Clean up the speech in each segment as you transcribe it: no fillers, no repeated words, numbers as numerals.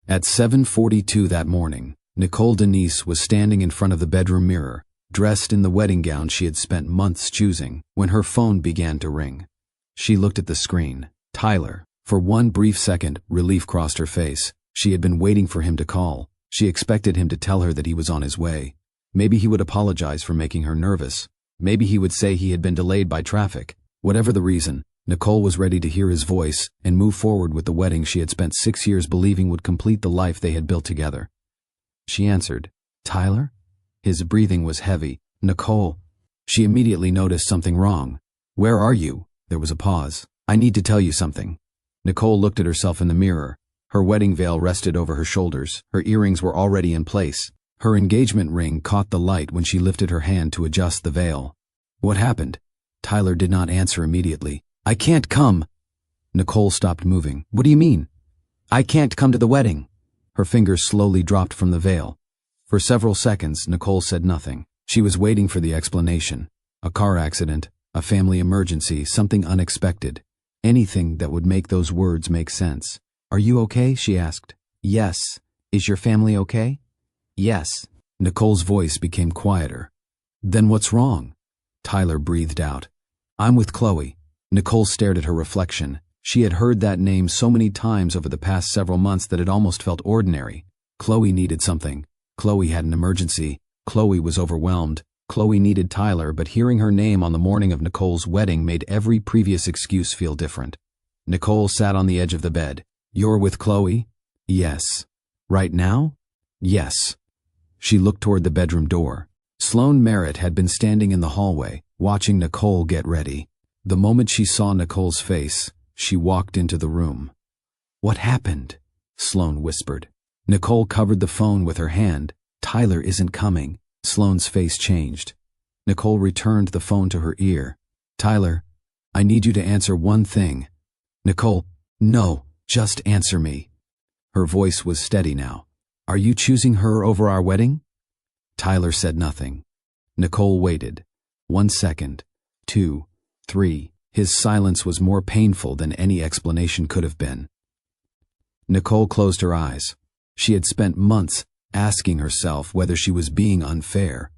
At 7:42 that morning, Nicole Denise was standing in front of the bedroom mirror, dressed in the wedding gown she had spent months choosing, when her phone began to ring. She looked at the screen. Tyler. For one brief second, relief crossed her face. She had been waiting for him to call. She expected him to tell her that he was on his way. Maybe he would apologize for making her nervous. Maybe he would say he had been delayed by traffic. Whatever the reason, Nicole was ready to hear his voice and move forward with the wedding she had spent 6 years believing would complete the life they had built together. She answered, "Tyler?" His breathing was heavy. "Nicole." She immediately noticed something wrong. "Where are you?" There was a pause. "I need to tell you something." Nicole looked at herself in the mirror. Her wedding veil rested over her shoulders. Her earrings were already in place. Her engagement ring caught the light when she lifted her hand to adjust the veil. "What happened?" Tyler did not answer immediately. "I can't come." Nicole stopped moving. "What do you mean?" "I can't come to the wedding." Her fingers slowly dropped from the veil. For several seconds, Nicole said nothing. She was waiting for the explanation. A car accident, a family emergency, something unexpected. Anything that would make those words make sense. "Are you okay?" she asked. "Yes." "Is your family okay?" "Yes." Nicole's voice became quieter. "Then what's wrong?" Tyler breathed out. "I'm with Chloe." Nicole stared at her reflection. She had heard that name so many times over the past several months that it almost felt ordinary. Chloe needed something. Chloe had an emergency. Chloe was overwhelmed. Chloe needed Tyler, but hearing her name on the morning of Nicole's wedding made every previous excuse feel different. Nicole sat on the edge of the bed. "You're with Chloe?" "Yes." "Right now?" "Yes." She looked toward the bedroom door. Sloane Merritt had been standing in the hallway, watching Nicole get ready. The moment she saw Nicole's face, she walked into the room. "What happened?" Sloane whispered. Nicole covered the phone with her hand. "Tyler isn't coming." Sloane's face changed. Nicole returned the phone to her ear. "Tyler, I need you to answer one thing." "Nicole, no, just answer me." Her voice was steady now. "Are you choosing her over our wedding?" Tyler said nothing. Nicole waited. 1 second. 2. 3. His silence was more painful than any explanation could have been. Nicole closed her eyes. She had spent months asking herself whether she was being unfair.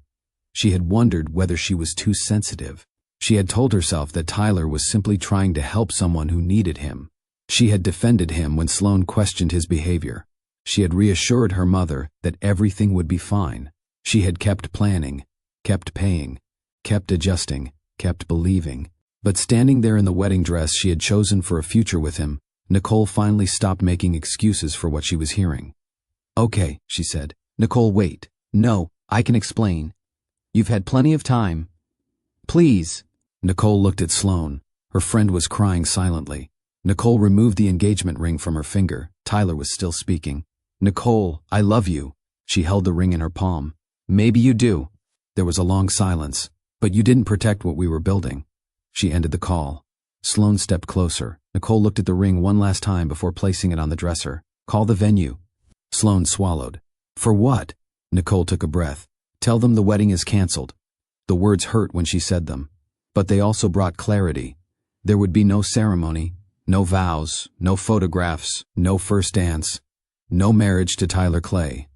She had wondered whether she was too sensitive. She had told herself that Tyler was simply trying to help someone who needed him. She had defended him when Sloane questioned his behavior. She had reassured her mother that everything would be fine. She had kept planning, kept paying, kept adjusting, kept believing. But standing there in the wedding dress she had chosen for a future with him, Nicole finally stopped making excuses for what she was hearing. "Okay," she said. "Nicole, wait. No, I can explain. You've had plenty of time. Please." Nicole looked at Sloane. Her friend was crying silently. Nicole removed the engagement ring from her finger. Tyler was still speaking. "Nicole, I love you." She held the ring in her palm. "Maybe you do." There was a long silence. "But you didn't protect what we were building." She ended the call. Sloane stepped closer. Nicole looked at the ring one last time before placing it on the dresser. "Call the venue." Sloane swallowed. "For what?" Nicole took a breath. "Tell them the wedding is canceled." The words hurt when she said them, but they also brought clarity. There would be no ceremony, no vows, no photographs, no first dance, no marriage to Tyler Clay.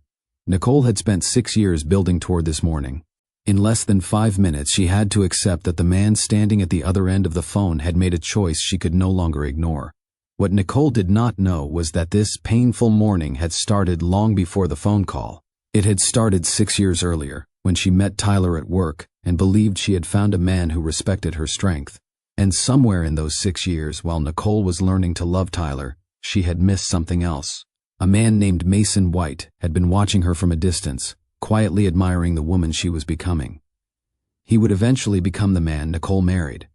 Nicole had spent 6 years building toward this morning. In less than 5 minutes, she had to accept that the man standing at the other end of the phone had made a choice she could no longer ignore. What Nicole did not know was that this painful morning had started long before the phone call. It had started 6 years earlier, when she met Tyler at work and believed she had found a man who respected her strength. And somewhere in those 6 years, while Nicole was learning to love Tyler, she had missed something else. A man named Mason White had been watching her from a distance, quietly admiring the woman she was becoming. He would eventually become the man Nicole married.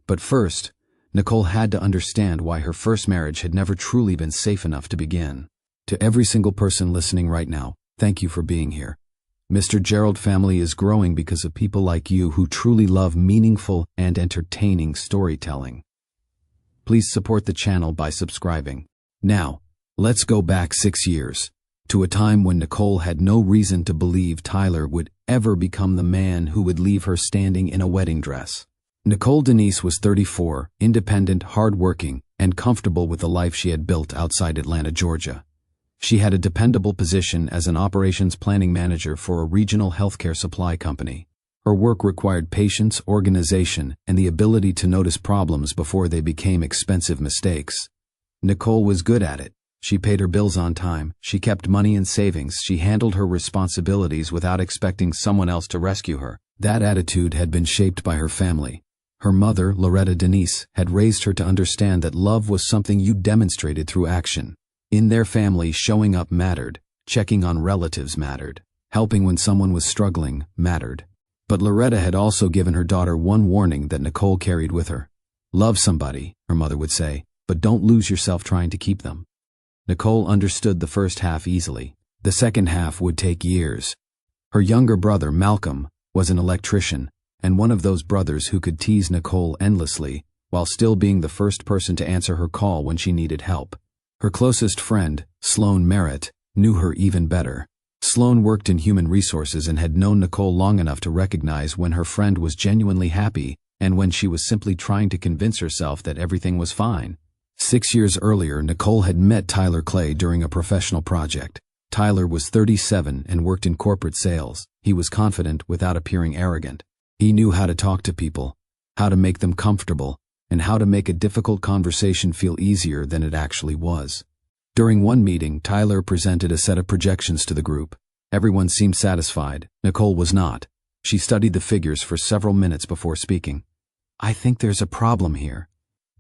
But first, Nicole had to understand why her first marriage had never truly been safe enough to begin. To every single person listening right now, thank you for being here. Mr. Gerald Family is growing because of people like you who truly love meaningful and entertaining storytelling. Please support the channel by subscribing. Now, let's go back 6 years, to a time when Nicole had no reason to believe Tyler would ever become the man who would leave her standing in a wedding dress. Nicole Denise was 34, independent, hardworking, and comfortable with the life she had built outside Atlanta, Georgia. She had a dependable position as an operations planning manager for a regional healthcare supply company. Her work required patience, organization, and the ability to notice problems before they became expensive mistakes. Nicole was good at it. She paid her bills on time, she kept money in savings, she handled her responsibilities without expecting someone else to rescue her. That attitude had been shaped by her family. Her mother, Loretta Denise, had raised her to understand that love was something you demonstrated through action. In their family, showing up mattered, checking on relatives mattered, helping when someone was struggling mattered. But Loretta had also given her daughter one warning that Nicole carried with her. Love somebody, her mother would say, but don't lose yourself trying to keep them. Nicole understood the first half easily. The second half would take years. Her younger brother, Malcolm, was an electrician, and one of those brothers who could tease Nicole endlessly, while still being the first person to answer her call when she needed help. Her closest friend, Sloane Merritt, knew her even better. Sloane worked in human resources and had known Nicole long enough to recognize when her friend was genuinely happy and when she was simply trying to convince herself that everything was fine. 6 years earlier, Nicole had met Tyler Clay during a professional project. Tyler was 37 and worked in corporate sales. He was confident without appearing arrogant. He knew how to talk to people, how to make them comfortable, and how to make a difficult conversation feel easier than it actually was. During one meeting, Tyler presented a set of projections to the group. Everyone seemed satisfied. Nicole was not. She studied the figures for several minutes before speaking. "I think there's a problem here."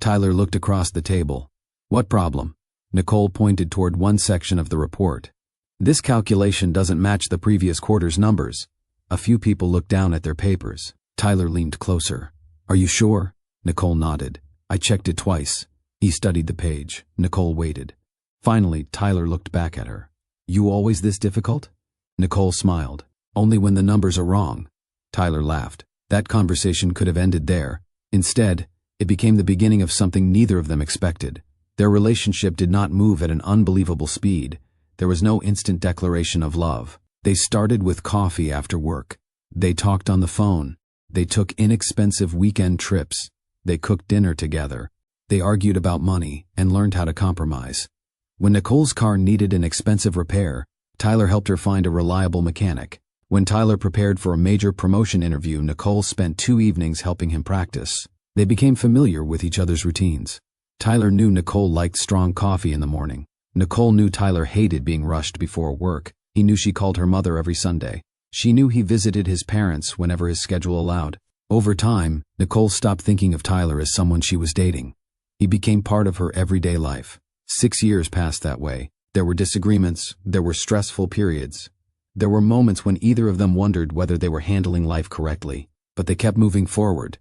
Tyler looked across the table. "What problem?" Nicole pointed toward one section of the report. "This calculation doesn't match the previous quarter's numbers." A few people looked down at their papers. Tyler leaned closer. "Are you sure?" Nicole nodded. "I checked it twice." He studied the page. Nicole waited. Finally, Tyler looked back at her. "You always this difficult?" Nicole smiled. "Only when the numbers are wrong." Tyler laughed. That conversation could have ended there. Instead, it became the beginning of something neither of them expected. Their relationship did not move at an unbelievable speed. There was no instant declaration of love. They started with coffee after work. They talked on the phone. They took inexpensive weekend trips. They cooked dinner together. They argued about money and learned how to compromise. When Nicole's car needed an expensive repair, Tyler helped her find a reliable mechanic. When Tyler prepared for a major promotion interview, Nicole spent 2 evenings helping him practice. They became familiar with each other's routines. Tyler knew Nicole liked strong coffee in the morning. Nicole knew Tyler hated being rushed before work. He knew she called her mother every Sunday. She knew he visited his parents whenever his schedule allowed. Over time, Nicole stopped thinking of Tyler as someone she was dating. He became part of her everyday life. 6 years passed that way. There were disagreements. There were stressful periods. There were moments when either of them wondered whether they were handling life correctly. But they kept moving forward.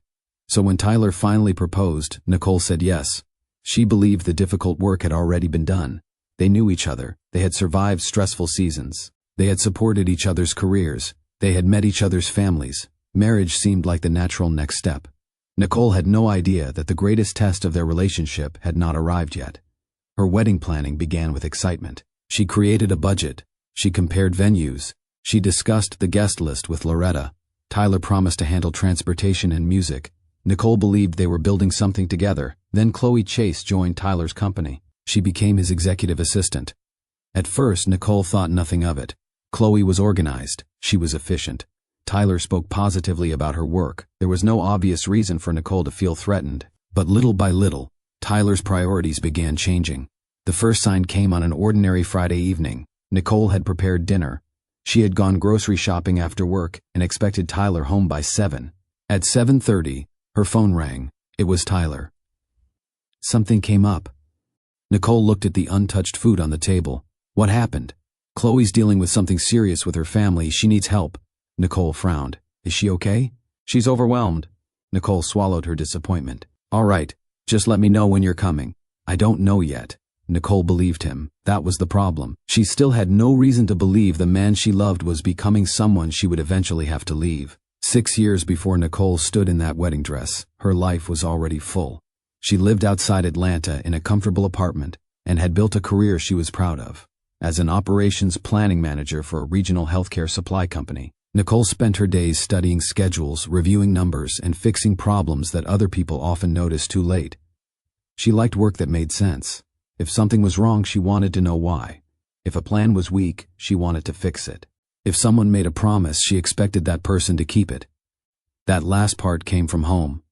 So when Tyler finally proposed, Nicole said yes. She believed the difficult work had already been done. They knew each other. They had survived stressful seasons. They had supported each other's careers. They had met each other's families. Marriage seemed like the natural next step. Nicole had no idea that the greatest test of their relationship had not arrived yet. Her wedding planning began with excitement. She created a budget. She compared venues. She discussed the guest list with Loretta. Tyler promised to handle transportation and music. Nicole believed they were building something together. Then Chloe Chase joined Tyler's company. She became his executive assistant. At first, Nicole thought nothing of it. Chloe was organized. She was efficient. Tyler spoke positively about her work. There was no obvious reason for Nicole to feel threatened. But little by little, Tyler's priorities began changing. The first sign came on an ordinary Friday evening. Nicole had prepared dinner. She had gone grocery shopping after work and expected Tyler home by 7. At 7:30, her phone rang. It was Tyler. Something came up. Nicole looked at the untouched food on the table. What happened? Chloe's dealing with something serious with her family. She needs help. Nicole frowned. Is she okay? She's overwhelmed. Nicole swallowed her disappointment. All right, just let me know when you're coming. I don't know yet. Nicole believed him. That was the problem. She still had no reason to believe the man she loved was becoming someone she would eventually have to leave. 6 years before Nicole stood in that wedding dress, her life was already full. She lived outside Atlanta in a comfortable apartment and had built a career she was proud of. As an operations planning manager for a regional healthcare supply company, Nicole spent her days studying schedules, reviewing numbers, and fixing problems that other people often notice too late. She liked work that made sense. If something was wrong, she wanted to know why. If a plan was weak, she wanted to fix it. If someone made a promise, she expected that person to keep it. That last part came from home.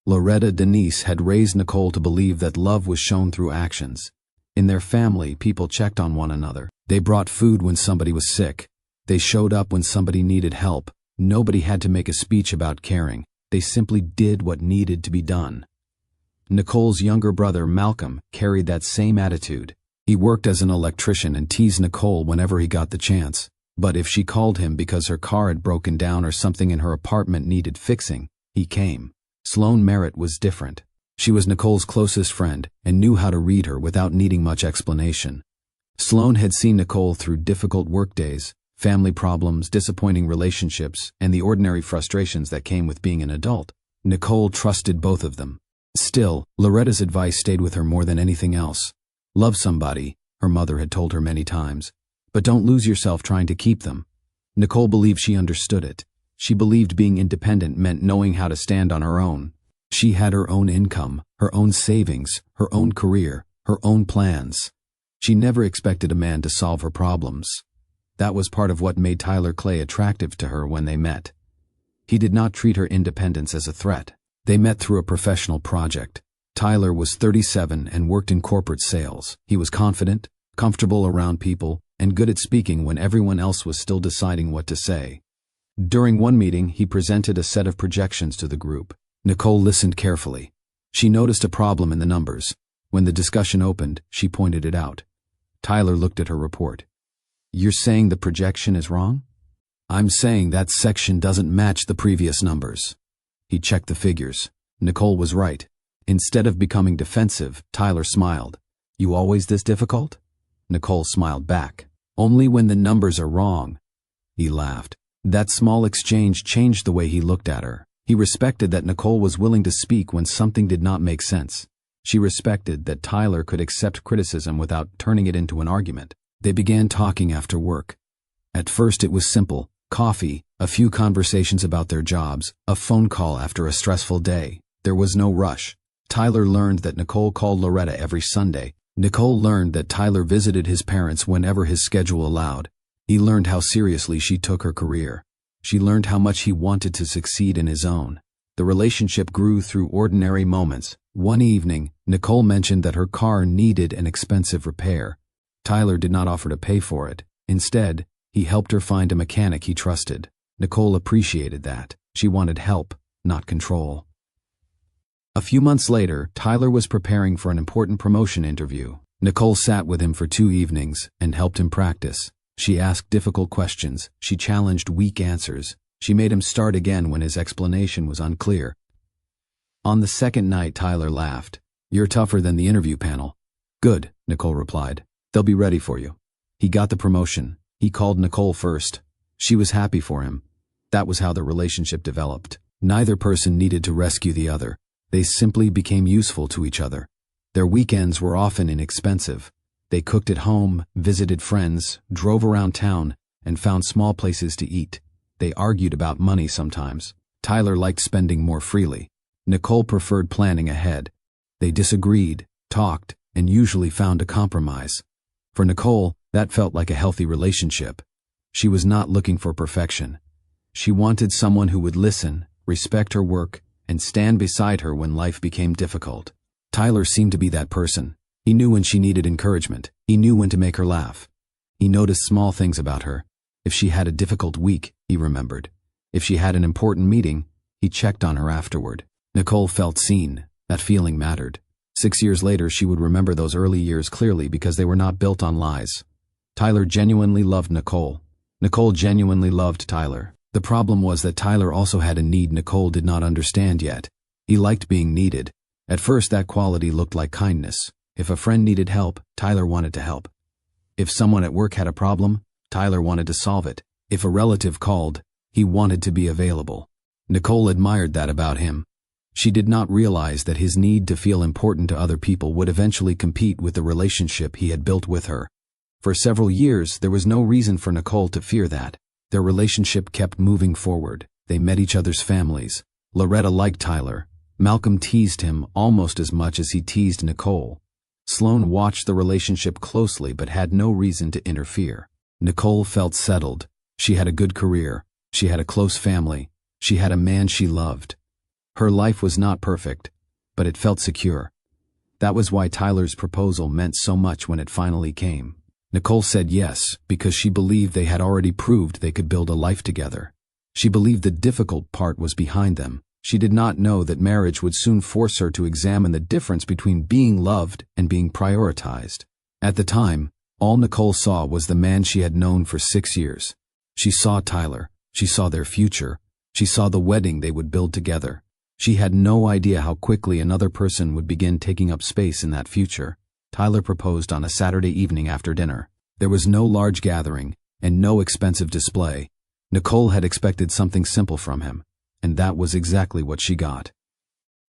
Loretta Denise had raised Nicole to believe that love was shown through actions. In their family, people checked on one another. They brought food when somebody was sick. They showed up when somebody needed help. Nobody had to make a speech about caring. They simply did what needed to be done. Nicole's younger brother, Malcolm, carried that same attitude. He worked as an electrician and teased Nicole whenever he got the chance. But if she called him because her car had broken down or something in her apartment needed fixing, he came. Sloane Merritt was different. She was Nicole's closest friend and knew how to read her without needing much explanation. Sloane had seen Nicole through difficult workdays, family problems, disappointing relationships, and the ordinary frustrations that came with being an adult. Nicole trusted both of them. Still, Loretta's advice stayed with her more than anything else. Love somebody, her mother had told her many times, but don't lose yourself trying to keep them. Nicole believed she understood it. She believed being independent meant knowing how to stand on her own. She had her own income, her own savings, her own career, her own plans. She never expected a man to solve her problems. That was part of what made Tyler Clay attractive to her when they met. He did not treat her independence as a threat. They met through a professional project. Tyler was 37 and worked in corporate sales. He was confident, comfortable around people, and good at speaking when everyone else was still deciding what to say. During one meeting, he presented a set of projections to the group. Nicole listened carefully. She noticed a problem in the numbers. When the discussion opened, she pointed it out. Tyler looked at her report. "You're saying the projection is wrong?" "I'm saying that section doesn't match the previous numbers." He checked the figures. Nicole was right. Instead of becoming defensive, Tyler smiled. "You always this difficult?" Nicole smiled back. "Only when the numbers are wrong." He laughed. That small exchange changed the way he looked at her. He respected that Nicole was willing to speak when something did not make sense. She respected that Tyler could accept criticism without turning it into an argument. They began talking after work. At first it was simple: coffee, a few conversations about their jobs, a phone call after a stressful day. There was no rush. Tyler learned that Nicole called Loretta every Sunday. Nicole learned that Tyler visited his parents whenever his schedule allowed. He learned how seriously she took her career. She learned how much he wanted to succeed in his own. The relationship grew through ordinary moments. One evening, Nicole mentioned that her car needed an expensive repair. Tyler did not offer to pay for it. Instead, he helped her find a mechanic he trusted. Nicole appreciated that. She wanted help, not control. A few months later, Tyler was preparing for an important promotion interview. Nicole sat with him for 2 evenings and helped him practice. She asked difficult questions. She challenged weak answers. She made him start again when his explanation was unclear. On the second night, Tyler laughed. "You're tougher than the interview panel." "Good," Nicole replied. "They'll be ready for you." He got the promotion. He called Nicole first. She was happy for him. That was how the relationship developed. Neither person needed to rescue the other. They simply became useful to each other. Their weekends were often inexpensive. They cooked at home, visited friends, drove around town, and found small places to eat. They argued about money sometimes. Tyler liked spending more freely. Nicole preferred planning ahead. They disagreed, talked, and usually found a compromise. For Nicole, that felt like a healthy relationship. She was not looking for perfection. She wanted someone who would listen, respect her work, and stand beside her when life became difficult. Tyler seemed to be that person. He knew when she needed encouragement. He knew when to make her laugh. He noticed small things about her. If she had a difficult week, he remembered. If she had an important meeting, he checked on her afterward. Nicole felt seen. That feeling mattered. 6 years later, she would remember those early years clearly because they were not built on lies. Tyler genuinely loved Nicole. Nicole genuinely loved Tyler. The problem was that Tyler also had a need Nicole did not understand yet. He liked being needed. At first, that quality looked like kindness. If a friend needed help, Tyler wanted to help. If someone at work had a problem, Tyler wanted to solve it. If a relative called, he wanted to be available. Nicole admired that about him. She did not realize that his need to feel important to other people would eventually compete with the relationship he had built with her. For several years, there was no reason for Nicole to fear that. Their relationship kept moving forward. They met each other's families. Loretta liked Tyler. Malcolm teased him almost as much as he teased Nicole. Sloan watched the relationship closely but had no reason to interfere. Nicole felt settled. She had a good career. She had a close family. She had a man she loved. Her life was not perfect, but it felt secure. That was why Tyler's proposal meant so much when it finally came. Nicole said yes because she believed they had already proved they could build a life together. She believed the difficult part was behind them. She did not know that marriage would soon force her to examine the difference between being loved and being prioritized. At the time, all Nicole saw was the man she had known for 6 years. She saw Tyler. She saw their future. She saw the wedding they would build together. She had no idea how quickly another person would begin taking up space in that future. Tyler proposed on a Saturday evening after dinner. There was no large gathering and no expensive display. Nicole had expected something simple from him, and that was exactly what she got.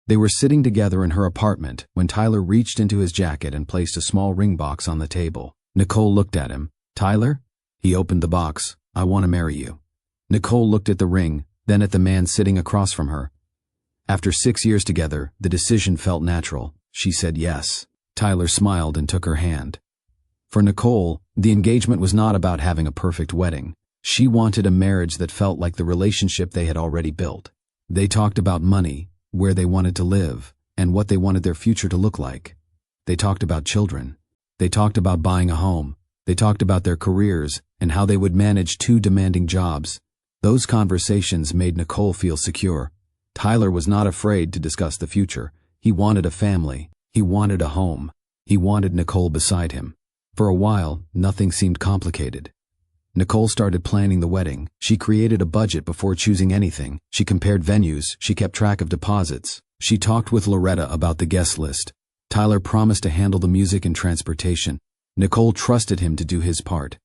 They were sitting together in her apartment when Tyler reached into his jacket and placed a small ring box on the table. Nicole looked at him. "Tyler?" He opened the box. "I want to marry you." Nicole looked at the ring, then at the man sitting across from her. After 6 years together, the decision felt natural. She said yes. Tyler smiled and took her hand. For Nicole, the engagement was not about having a perfect wedding. She wanted a marriage that felt like the relationship they had already built. They talked about money, where they wanted to live, and what they wanted their future to look like. They talked about children. They talked about buying a home. They talked about their careers and how they would manage 2 demanding jobs. Those conversations made Nicole feel secure. Tyler was not afraid to discuss the future. He wanted a family. He wanted a home. He wanted Nicole beside him. For a while, nothing seemed complicated. Nicole started planning the wedding. She created a budget before choosing anything. She compared venues. She kept track of deposits. She talked with Loretta about the guest list. Tyler promised to handle the music and transportation. Nicole trusted him to do his part.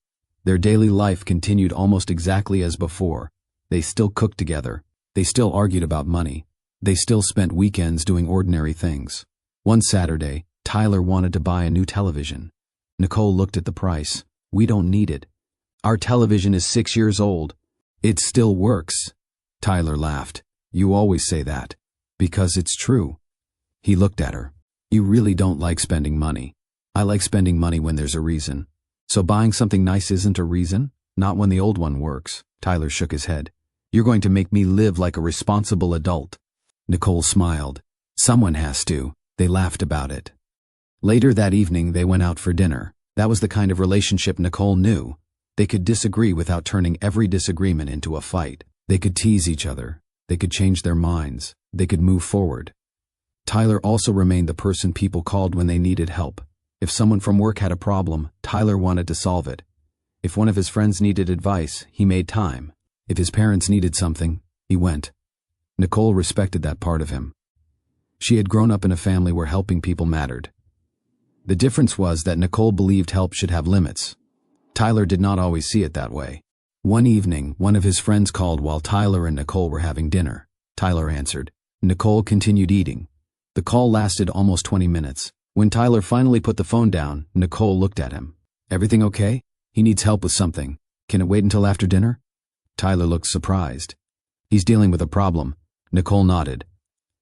Their daily life continued almost exactly as before. They still cooked together. They still argued about money. They still spent weekends doing ordinary things. One Saturday, Tyler wanted to buy a new television. Nicole looked at the price. "We don't need it. Our television is 6 years old. It still works." Tyler laughed. "You always say that." "Because it's true." He looked at her. "You really don't like spending money. I like spending money when there's a reason. So buying something nice isn't a reason? Not when the old one works." Tyler shook his head. "You're going to make me live like a responsible adult." Nicole smiled. "Someone has to." They laughed about it. Later that evening, they went out for dinner. That was the kind of relationship Nicole knew. They could disagree without turning every disagreement into a fight. They could tease each other. They could change their minds. They could move forward. Tyler also remained the person people called when they needed help. If someone from work had a problem, Tyler wanted to solve it. If one of his friends needed advice, he made time. If his parents needed something, he went. Nicole respected that part of him. She had grown up in a family where helping people mattered. The difference was that Nicole believed help should have limits. Tyler did not always see it that way. One evening, one of his friends called while Tyler and Nicole were having dinner. Tyler answered. Nicole continued eating. The call lasted almost 20 minutes. When Tyler finally put the phone down, Nicole looked at him. "Everything okay? He needs help with something. Can it wait until after dinner?" Tyler looked surprised. "He's dealing with a problem." Nicole nodded.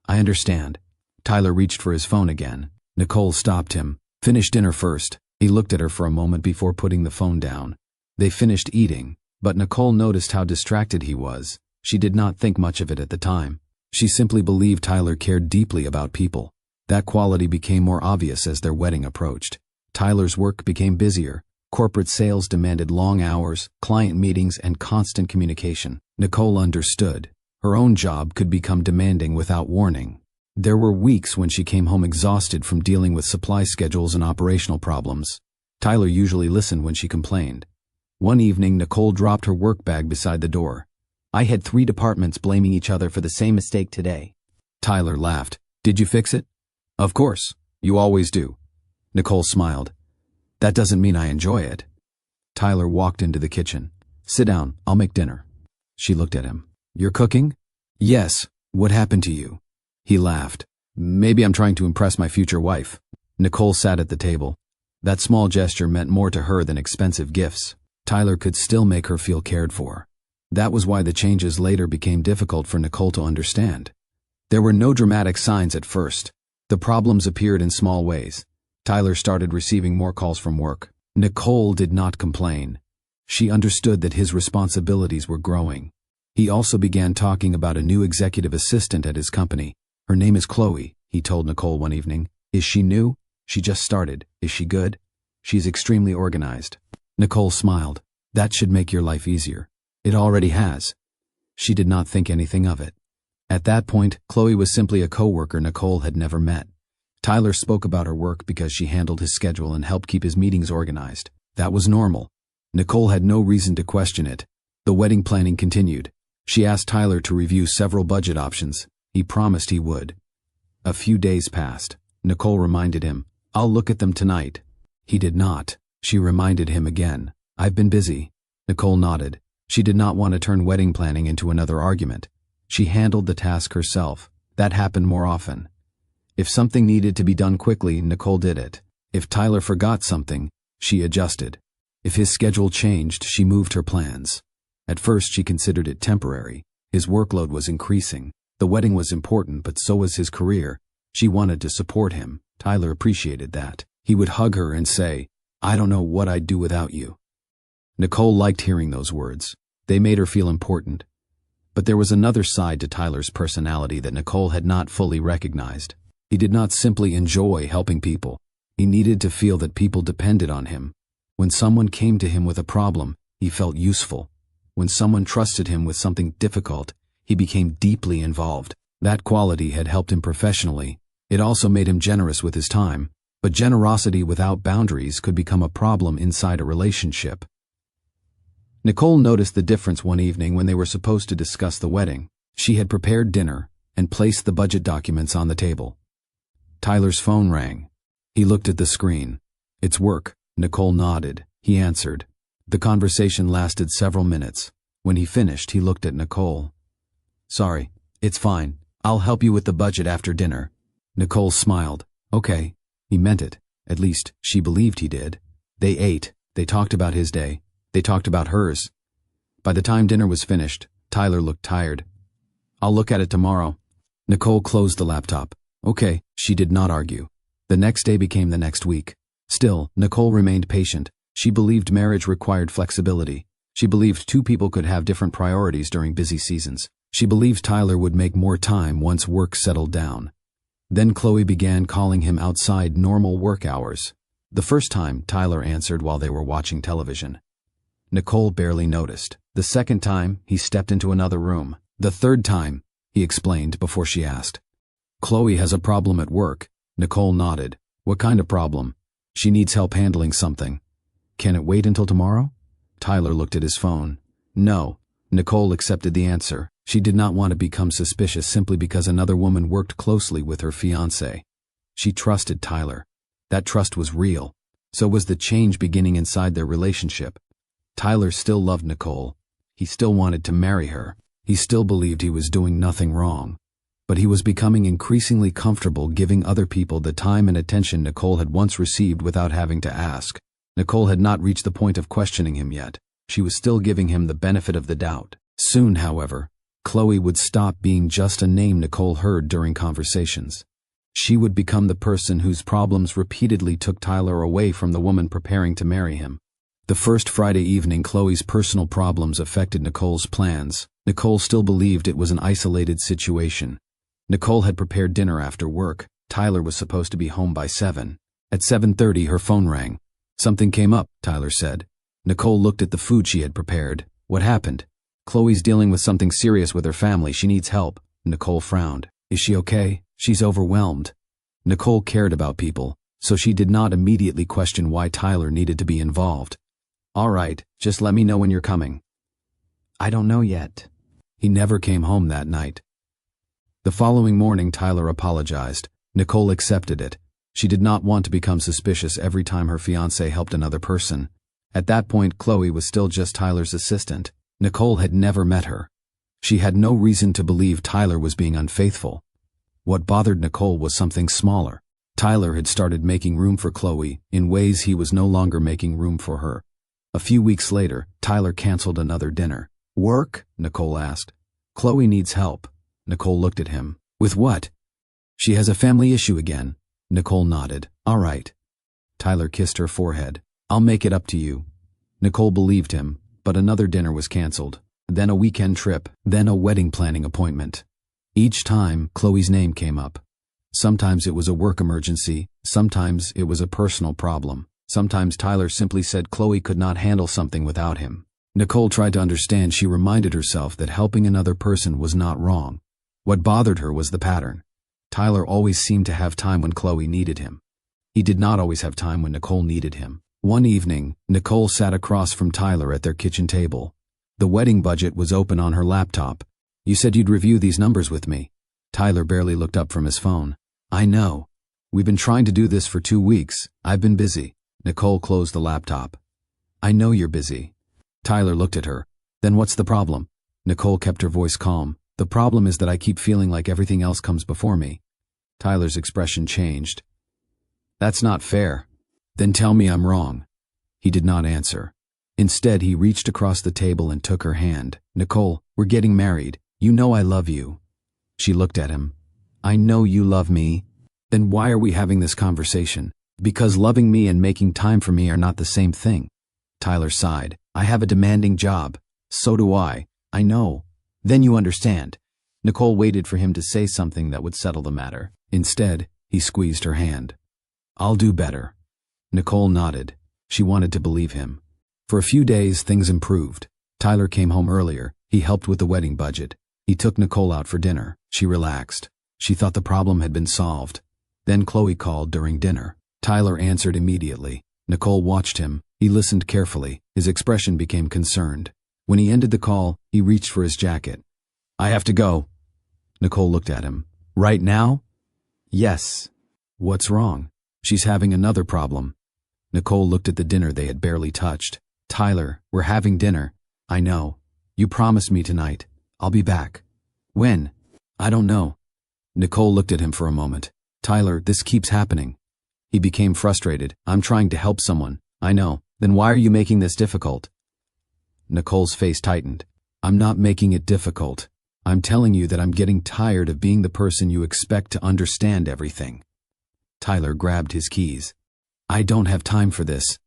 "I understand." Tyler reached for his phone again. Nicole stopped him. "Finish dinner first." He looked at her for a moment before putting the phone down. They finished eating, but Nicole noticed how distracted he was. She did not think much of it at the time. She simply believed Tyler cared deeply about people. That quality became more obvious as their wedding approached. Tyler's work became busier. Corporate sales demanded long hours, client meetings, and constant communication. Nicole understood. Her own job could become demanding without warning. There were weeks when she came home exhausted from dealing with supply schedules and operational problems. Tyler usually listened when she complained. One evening, Nicole dropped her work bag beside the door. "I had 3 departments blaming each other for the same mistake today." Tyler laughed. "Did you fix it?" "Of course. You always do." Nicole smiled. "That doesn't mean I enjoy it." Tyler walked into the kitchen. "Sit down. I'll make dinner." She looked at him. "You're cooking?" "Yes. What happened to you?" He laughed. "Maybe I'm trying to impress my future wife." Nicole sat at the table. That small gesture meant more to her than expensive gifts. Tyler could still make her feel cared for. That was why the changes later became difficult for Nicole to understand. There were no dramatic signs at first. The problems appeared in small ways. Tyler started receiving more calls from work. Nicole did not complain. She understood that his responsibilities were growing. He also began talking about a new executive assistant at his company. Her name is Chloe, he told Nicole one evening. Is she new? She just started. Is she good? She's extremely organized. Nicole smiled. That should make your life easier. It already has. She did not think anything of it. At that point, Chloe was simply a coworker Nicole had never met. Tyler spoke about her work because she handled his schedule and helped keep his meetings organized. That was normal. Nicole had no reason to question it. The wedding planning continued. She asked Tyler to review several budget options. He promised he would. A few days passed. Nicole reminded him, I'll look at them tonight. He did not. She reminded him again. I've been busy. Nicole nodded. She did not want to turn wedding planning into another argument. She handled the task herself. That happened more often. If something needed to be done quickly, Nicole did it. If Tyler forgot something, she adjusted. If his schedule changed, she moved her plans. At first, she considered it temporary. His workload was increasing. The wedding was important, but so was his career. She wanted to support him. Tyler appreciated that. He would hug her and say, I don't know what I'd do without you. Nicole liked hearing those words. They made her feel important. But there was another side to Tyler's personality that Nicole had not fully recognized. He did not simply enjoy helping people. He needed to feel that people depended on him. When someone came to him with a problem, he felt useful. When someone trusted him with something difficult, he became deeply involved. That quality had helped him professionally. It also made him generous with his time. But generosity without boundaries could become a problem inside a relationship. Nicole noticed the difference one evening when they were supposed to discuss the wedding. She had prepared dinner and placed the budget documents on the table. Tyler's phone rang. He looked at the screen. It's work. Nicole nodded. He answered. The conversation lasted several minutes. When he finished, he looked at Nicole. Sorry, it's fine. I'll help you with the budget after dinner. Nicole smiled. Okay. He meant it. At least, she believed he did. They ate. They talked about his day. They talked about hers. By the time dinner was finished, Tyler looked tired. I'll look at it tomorrow. Nicole closed the laptop. Okay, she did not argue. The next day became the next week. Still, Nicole remained patient. She believed marriage required flexibility. She believed two people could have different priorities during busy seasons. She believed Tyler would make more time once work settled down. Then Chloe began calling him outside normal work hours. The first time, Tyler answered while they were watching television. Nicole barely noticed. The second time, he stepped into another room. The third time, he explained before she asked. Chloe has a problem at work. Nicole nodded. What kind of problem? She needs help handling something. Can it wait until tomorrow? Tyler looked at his phone. No. Nicole accepted the answer. She did not want to become suspicious simply because another woman worked closely with her fiancé. She trusted Tyler. That trust was real. So was the change beginning inside their relationship. Tyler still loved Nicole. He still wanted to marry her. He still believed he was doing nothing wrong. But he was becoming increasingly comfortable giving other people the time and attention Nicole had once received without having to ask. Nicole had not reached the point of questioning him yet. She was still giving him the benefit of the doubt. Soon, however, Chloe would stop being just a name Nicole heard during conversations. She would become the person whose problems repeatedly took Tyler away from the woman preparing to marry him. The first Friday evening, Chloe's personal problems affected Nicole's plans. Nicole still believed it was an isolated situation. Nicole had prepared dinner after work. Tyler was supposed to be home by 7. At 7:30, her phone rang. Something came up, Tyler said. Nicole looked at the food she had prepared. What happened? Chloe's dealing with something serious with her family. She needs help. Nicole frowned. Is she okay? She's overwhelmed. Nicole cared about people, so she did not immediately question why Tyler needed to be involved. All right, just let me know when you're coming. I don't know yet. He never came home that night. The following morning, Tyler apologized. Nicole accepted it. She did not want to become suspicious every time her fiancé helped another person. At that point, Chloe was still just Tyler's assistant. Nicole had never met her. She had no reason to believe Tyler was being unfaithful. What bothered Nicole was something smaller. Tyler had started making room for Chloe in ways he was no longer making room for her. A few weeks later, Tyler canceled another dinner. Work? Nicole asked. Chloe needs help. Nicole looked at him. With what? She has a family issue again. Nicole nodded. All right. Tyler kissed her forehead. "I'll make it up to you." Nicole believed him, but another dinner was canceled. Then a weekend trip, then a wedding planning appointment. Each time, Chloe's name came up. Sometimes it was a work emergency, sometimes it was a personal problem. Sometimes Tyler simply said Chloe could not handle something without him. Nicole tried to understand. She reminded herself that helping another person was not wrong. What bothered her was the pattern. Tyler always seemed to have time when Chloe needed him. He did not always have time when Nicole needed him. One evening, Nicole sat across from Tyler at their kitchen table. The wedding budget was open on her laptop. "You said you'd review these numbers with me." Tyler barely looked up from his phone. "I know. We've been trying to do this for 2 weeks. I've been busy." Nicole closed the laptop. "I know you're busy." Tyler looked at her. "Then what's the problem?" Nicole kept her voice calm. "The problem is that I keep feeling like everything else comes before me." Tyler's expression changed. "That's not fair." "Then tell me I'm wrong." He did not answer. Instead, he reached across the table and took her hand. "Nicole, we're getting married. You know I love you." She looked at him. "I know you love me." "Then why are we having this conversation?" "Because loving me and making time for me are not the same thing." Tyler sighed. "I have a demanding job." "So do I." "I know." "Then you understand." Nicole waited for him to say something that would settle the matter. Instead, he squeezed her hand. "I'll do better." Nicole nodded. She wanted to believe him. For a few days, things improved. Tyler came home earlier. He helped with the wedding budget. He took Nicole out for dinner. She relaxed. She thought the problem had been solved. Then Chloe called during dinner. Tyler answered immediately. Nicole watched him. He listened carefully. His expression became concerned. When he ended the call, he reached for his jacket. "I have to go." Nicole looked at him. "Right now?" "Yes." "What's wrong?" "She's having another problem." Nicole looked at the dinner they had barely touched. "Tyler, we're having dinner." "I know. You promised me tonight. I'll be back." "When?" "I don't know." Nicole looked at him for a moment. "Tyler, this keeps happening." He became frustrated. "I'm trying to help someone." "I know. Then why are you making this difficult?" Nicole's face tightened. "I'm not making it difficult. I'm telling you that I'm getting tired of being the person you expect to understand everything." Tyler grabbed his keys. "I don't have time for this."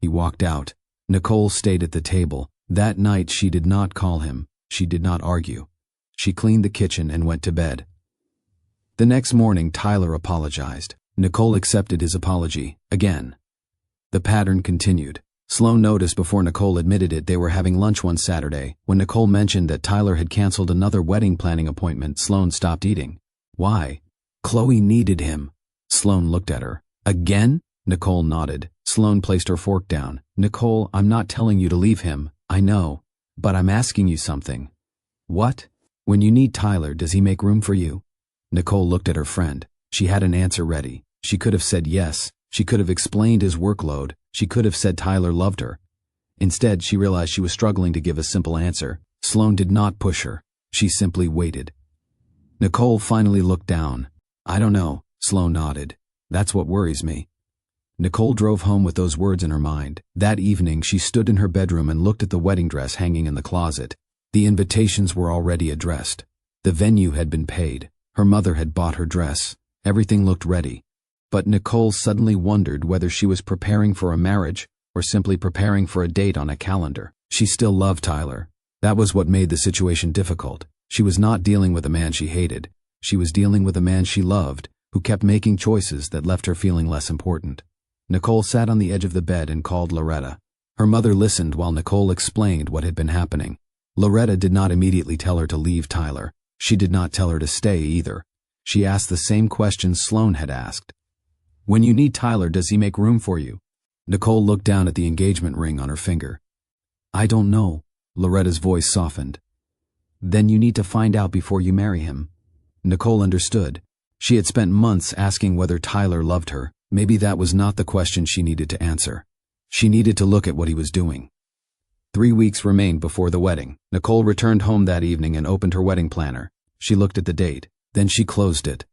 He walked out. Nicole stayed at the table. That night she did not call him. She did not argue. She cleaned the kitchen and went to bed. The next morning, Tyler apologized. Nicole accepted his apology, again. The pattern continued. Sloan noticed before Nicole admitted it they were having lunch one Saturday. When Nicole mentioned that Tyler had canceled another wedding planning appointment, Sloan stopped eating. Why? Chloe needed him. Sloan looked at her. "Again?" Nicole nodded. Sloan placed her fork down. "Nicole, I'm not telling you to leave him. I know. But I'm asking you something." "What?" "When you need Tyler, does he make room for you?" Nicole looked at her friend. She had an answer ready. She could have said yes. She could have explained his workload. She could have said Tyler loved her. Instead, she realized she was struggling to give a simple answer. Sloan did not push her. She simply waited. Nicole finally looked down. "I don't know," Sloan nodded. "That's what worries me." Nicole drove home with those words in her mind. That evening, she stood in her bedroom and looked at the wedding dress hanging in the closet. The invitations were already addressed. The venue had been paid. Her mother had bought her dress. Everything looked ready. But Nicole suddenly wondered whether she was preparing for a marriage or simply preparing for a date on a calendar. She still loved Tyler. That was what made the situation difficult. She was not dealing with a man she hated. She was dealing with a man she loved, who kept making choices that left her feeling less important. Nicole sat on the edge of the bed and called Loretta. Her mother listened while Nicole explained what had been happening. Loretta did not immediately tell her to leave Tyler. She did not tell her to stay either. She asked the same questions Sloan had asked. "When you need Tyler, does he make room for you?" Nicole looked down at the engagement ring on her finger. "I don't know." Loretta's voice softened. "Then you need to find out before you marry him." Nicole understood. She had spent months asking whether Tyler loved her. Maybe that was not the question she needed to answer. She needed to look at what he was doing. 3 weeks remained before the wedding. Nicole returned home that evening and opened her wedding planner. She looked at the date. Then she closed it.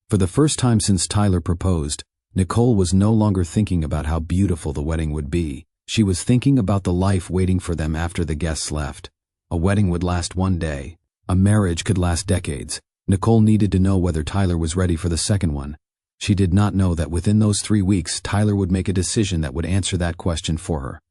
For the first time since Tyler proposed, Nicole was no longer thinking about how beautiful the wedding would be. She was thinking about the life waiting for them after the guests left. A wedding would last one day. A marriage could last decades. Nicole needed to know whether Tyler was ready for the second one. She did not know that within those 3 weeks, Tyler would make a decision that would answer that question for her.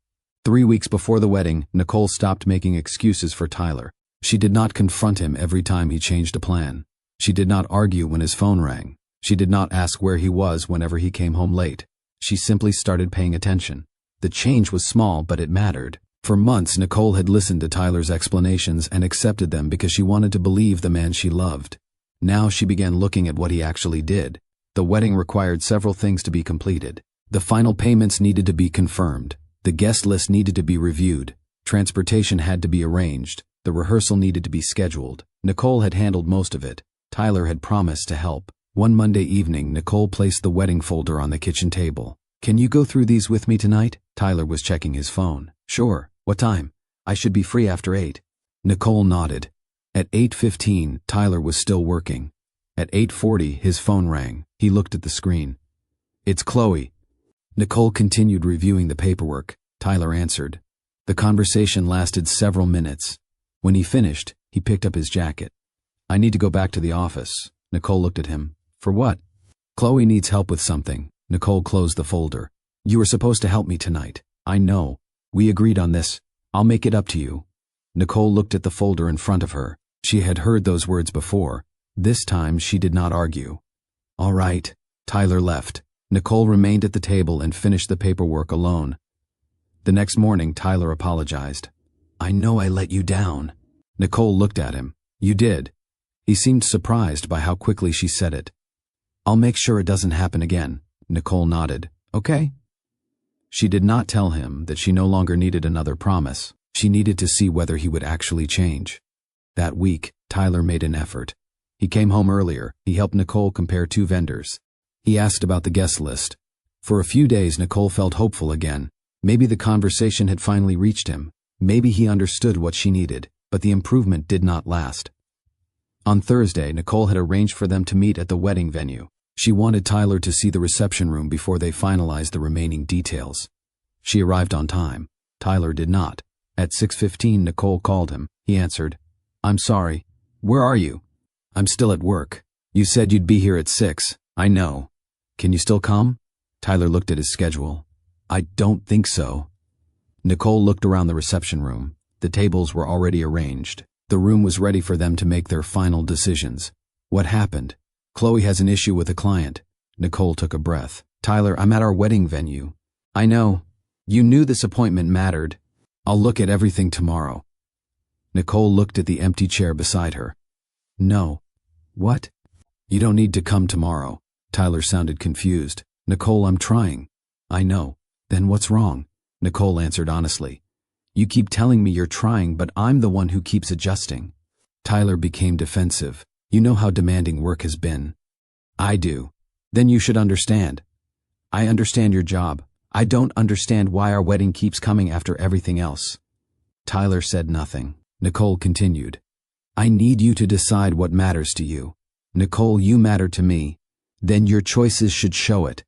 3 weeks before the wedding, Nicole stopped making excuses for Tyler. She did not confront him every time he changed a plan. She did not argue when his phone rang. She did not ask where he was whenever he came home late. She simply started paying attention. The change was small, but it mattered. For months, Nicole had listened to Tyler's explanations and accepted them because she wanted to believe the man she loved. Now she began looking at what he actually did. The wedding required several things to be completed. The final payments needed to be confirmed. The guest list needed to be reviewed. Transportation had to be arranged. The rehearsal needed to be scheduled. Nicole had handled most of it. Tyler had promised to help. One Monday evening, Nicole placed the wedding folder on the kitchen table. "Can you go through these with me tonight?" Tyler was checking his phone. "Sure. What time?" "I should be free after 8. Nicole nodded. At 8:15, Tyler was still working. At 8:40, his phone rang. He looked at the screen. "It's Chloe." Nicole continued reviewing the paperwork. Tyler answered. The conversation lasted several minutes. When he finished, he picked up his jacket. "I need to go back to the office." Nicole looked at him. "For what?" "Chloe needs help with something." Nicole closed the folder. "You were supposed to help me tonight." "I know. We agreed on this. I'll make it up to you." Nicole looked at the folder in front of her. She had heard those words before. This time she did not argue. "All right." Tyler left. Nicole remained at the table and finished the paperwork alone. The next morning, Tyler apologized. "I know I let you down." Nicole looked at him. "You did." He seemed surprised by how quickly she said it. "I'll make sure it doesn't happen again." Nicole nodded. "Okay." She did not tell him that she no longer needed another promise. She needed to see whether he would actually change. That week, Tyler made an effort. He came home earlier. He helped Nicole compare 2 vendors. He asked about the guest list. For a few days, Nicole felt hopeful again. Maybe the conversation had finally reached him. Maybe he understood what she needed, but the improvement did not last. On Thursday, Nicole had arranged for them to meet at the wedding venue. She wanted Tyler to see the reception room before they finalized the remaining details. She arrived on time. Tyler did not. At 6:15, Nicole called him. He answered. "I'm sorry. Where are you?" "I'm still at work. You said you'd be here at 6. I know. Can you still come?" Tyler looked at his schedule. "I don't think so." Nicole looked around the reception room. The tables were already arranged. The room was ready for them to make their final decisions. "What happened?" "Chloe has an issue with a client." Nicole took a breath. "Tyler, I'm at our wedding venue." "I know. You knew this appointment mattered. I'll look at everything tomorrow." Nicole looked at the empty chair beside her. "No." "What?" "You don't need to come tomorrow." Tyler sounded confused. "Nicole, I'm trying." "I know." "Then what's wrong?" Nicole answered honestly. "You keep telling me you're trying, but I'm the one who keeps adjusting." Tyler became defensive. "You know how demanding work has been." "I do." "Then you should understand." "I understand your job. I don't understand why our wedding keeps coming after everything else." Tyler said nothing. Nicole continued. "I need you to decide what matters to you. Nicole, you matter to me. Then your choices should show it."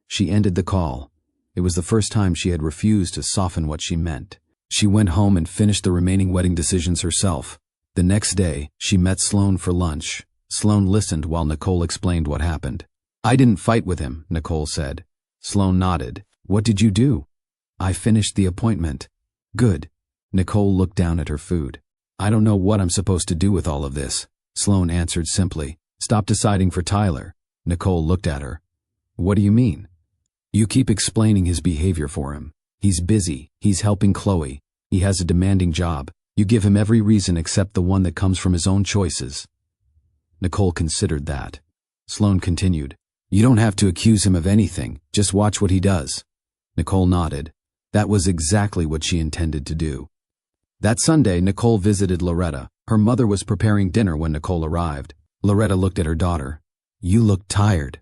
She ended the call. It was the first time she had refused to soften what she meant. She went home and finished the remaining wedding decisions herself. The next day, she met Sloan for lunch. Sloan listened while Nicole explained what happened. "I didn't fight with him," Nicole said. Sloan nodded. "What did you do?" "I finished the appointment." "Good." Nicole looked down at her food. "I don't know what I'm supposed to do with all of this." Sloan answered simply. "Stop deciding for Tyler." Nicole looked at her. "What do you mean?" "You keep explaining his behavior for him. He's busy. He's helping Chloe. He has a demanding job. You give him every reason except the one that comes from his own choices." Nicole considered that. Sloan continued. "You don't have to accuse him of anything. Just watch what he does." Nicole nodded. That was exactly what she intended to do. That Sunday, Nicole visited Loretta. Her mother was preparing dinner when Nicole arrived. Loretta looked at her daughter. "You look tired."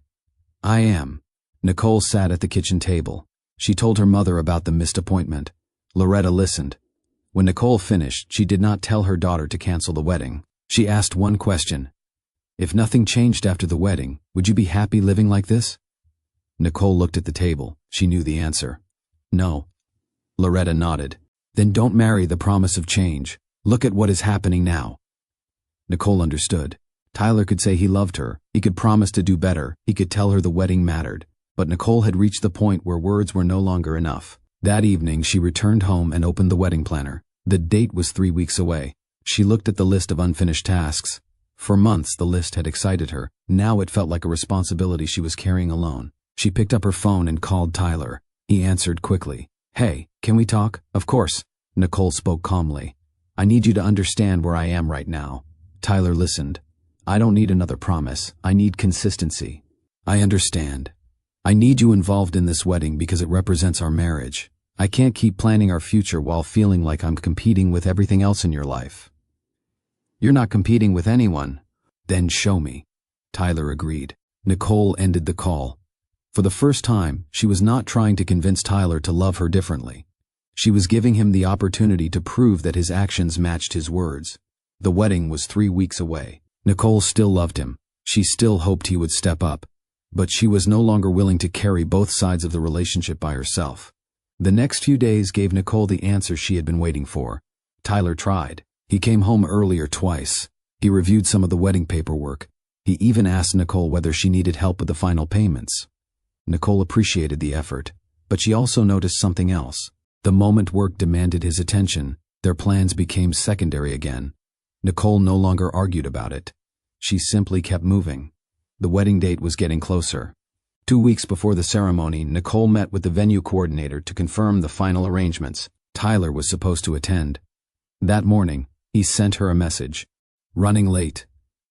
"I am." Nicole sat at the kitchen table. She told her mother about the missed appointment. Loretta listened. When Nicole finished, she did not tell her daughter to cancel the wedding. She asked one question. "If nothing changed after the wedding, would you be happy living like this?" Nicole looked at the table. She knew the answer. "No." Loretta nodded. "Then don't marry the promise of change. Look at what is happening now." Nicole understood. Tyler could say he loved her, he could promise to do better, he could tell her the wedding mattered. But Nicole had reached the point where words were no longer enough. That evening, she returned home and opened the wedding planner. The date was 3 weeks away. She looked at the list of unfinished tasks. For months, the list had excited her. Now it felt like a responsibility she was carrying alone. She picked up her phone and called Tyler. He answered quickly. "Hey, can we talk?" "Of course." Nicole spoke calmly. "I need you to understand where I am right now." Tyler listened. "I don't need another promise. I need consistency." "I understand. I need you involved in this wedding because it represents our marriage. I can't keep planning our future while feeling like I'm competing with everything else in your life." "You're not competing with anyone." "Then show me." Tyler agreed. Nicole ended the call. For the first time, she was not trying to convince Tyler to love her differently. She was giving him the opportunity to prove that his actions matched his words. The wedding was 3 weeks away. Nicole still loved him. She still hoped he would step up. But she was no longer willing to carry both sides of the relationship by herself. The next few days gave Nicole the answer she had been waiting for. Tyler tried. He came home earlier twice. He reviewed some of the wedding paperwork. He even asked Nicole whether she needed help with the final payments. Nicole appreciated the effort, but she also noticed something else. The moment work demanded his attention, their plans became secondary again. Nicole no longer argued about it. She simply kept moving. The wedding date was getting closer. 2 weeks before the ceremony, Nicole met with the venue coordinator to confirm the final arrangements. Tyler was supposed to attend. That morning, he sent her a message. "Running late.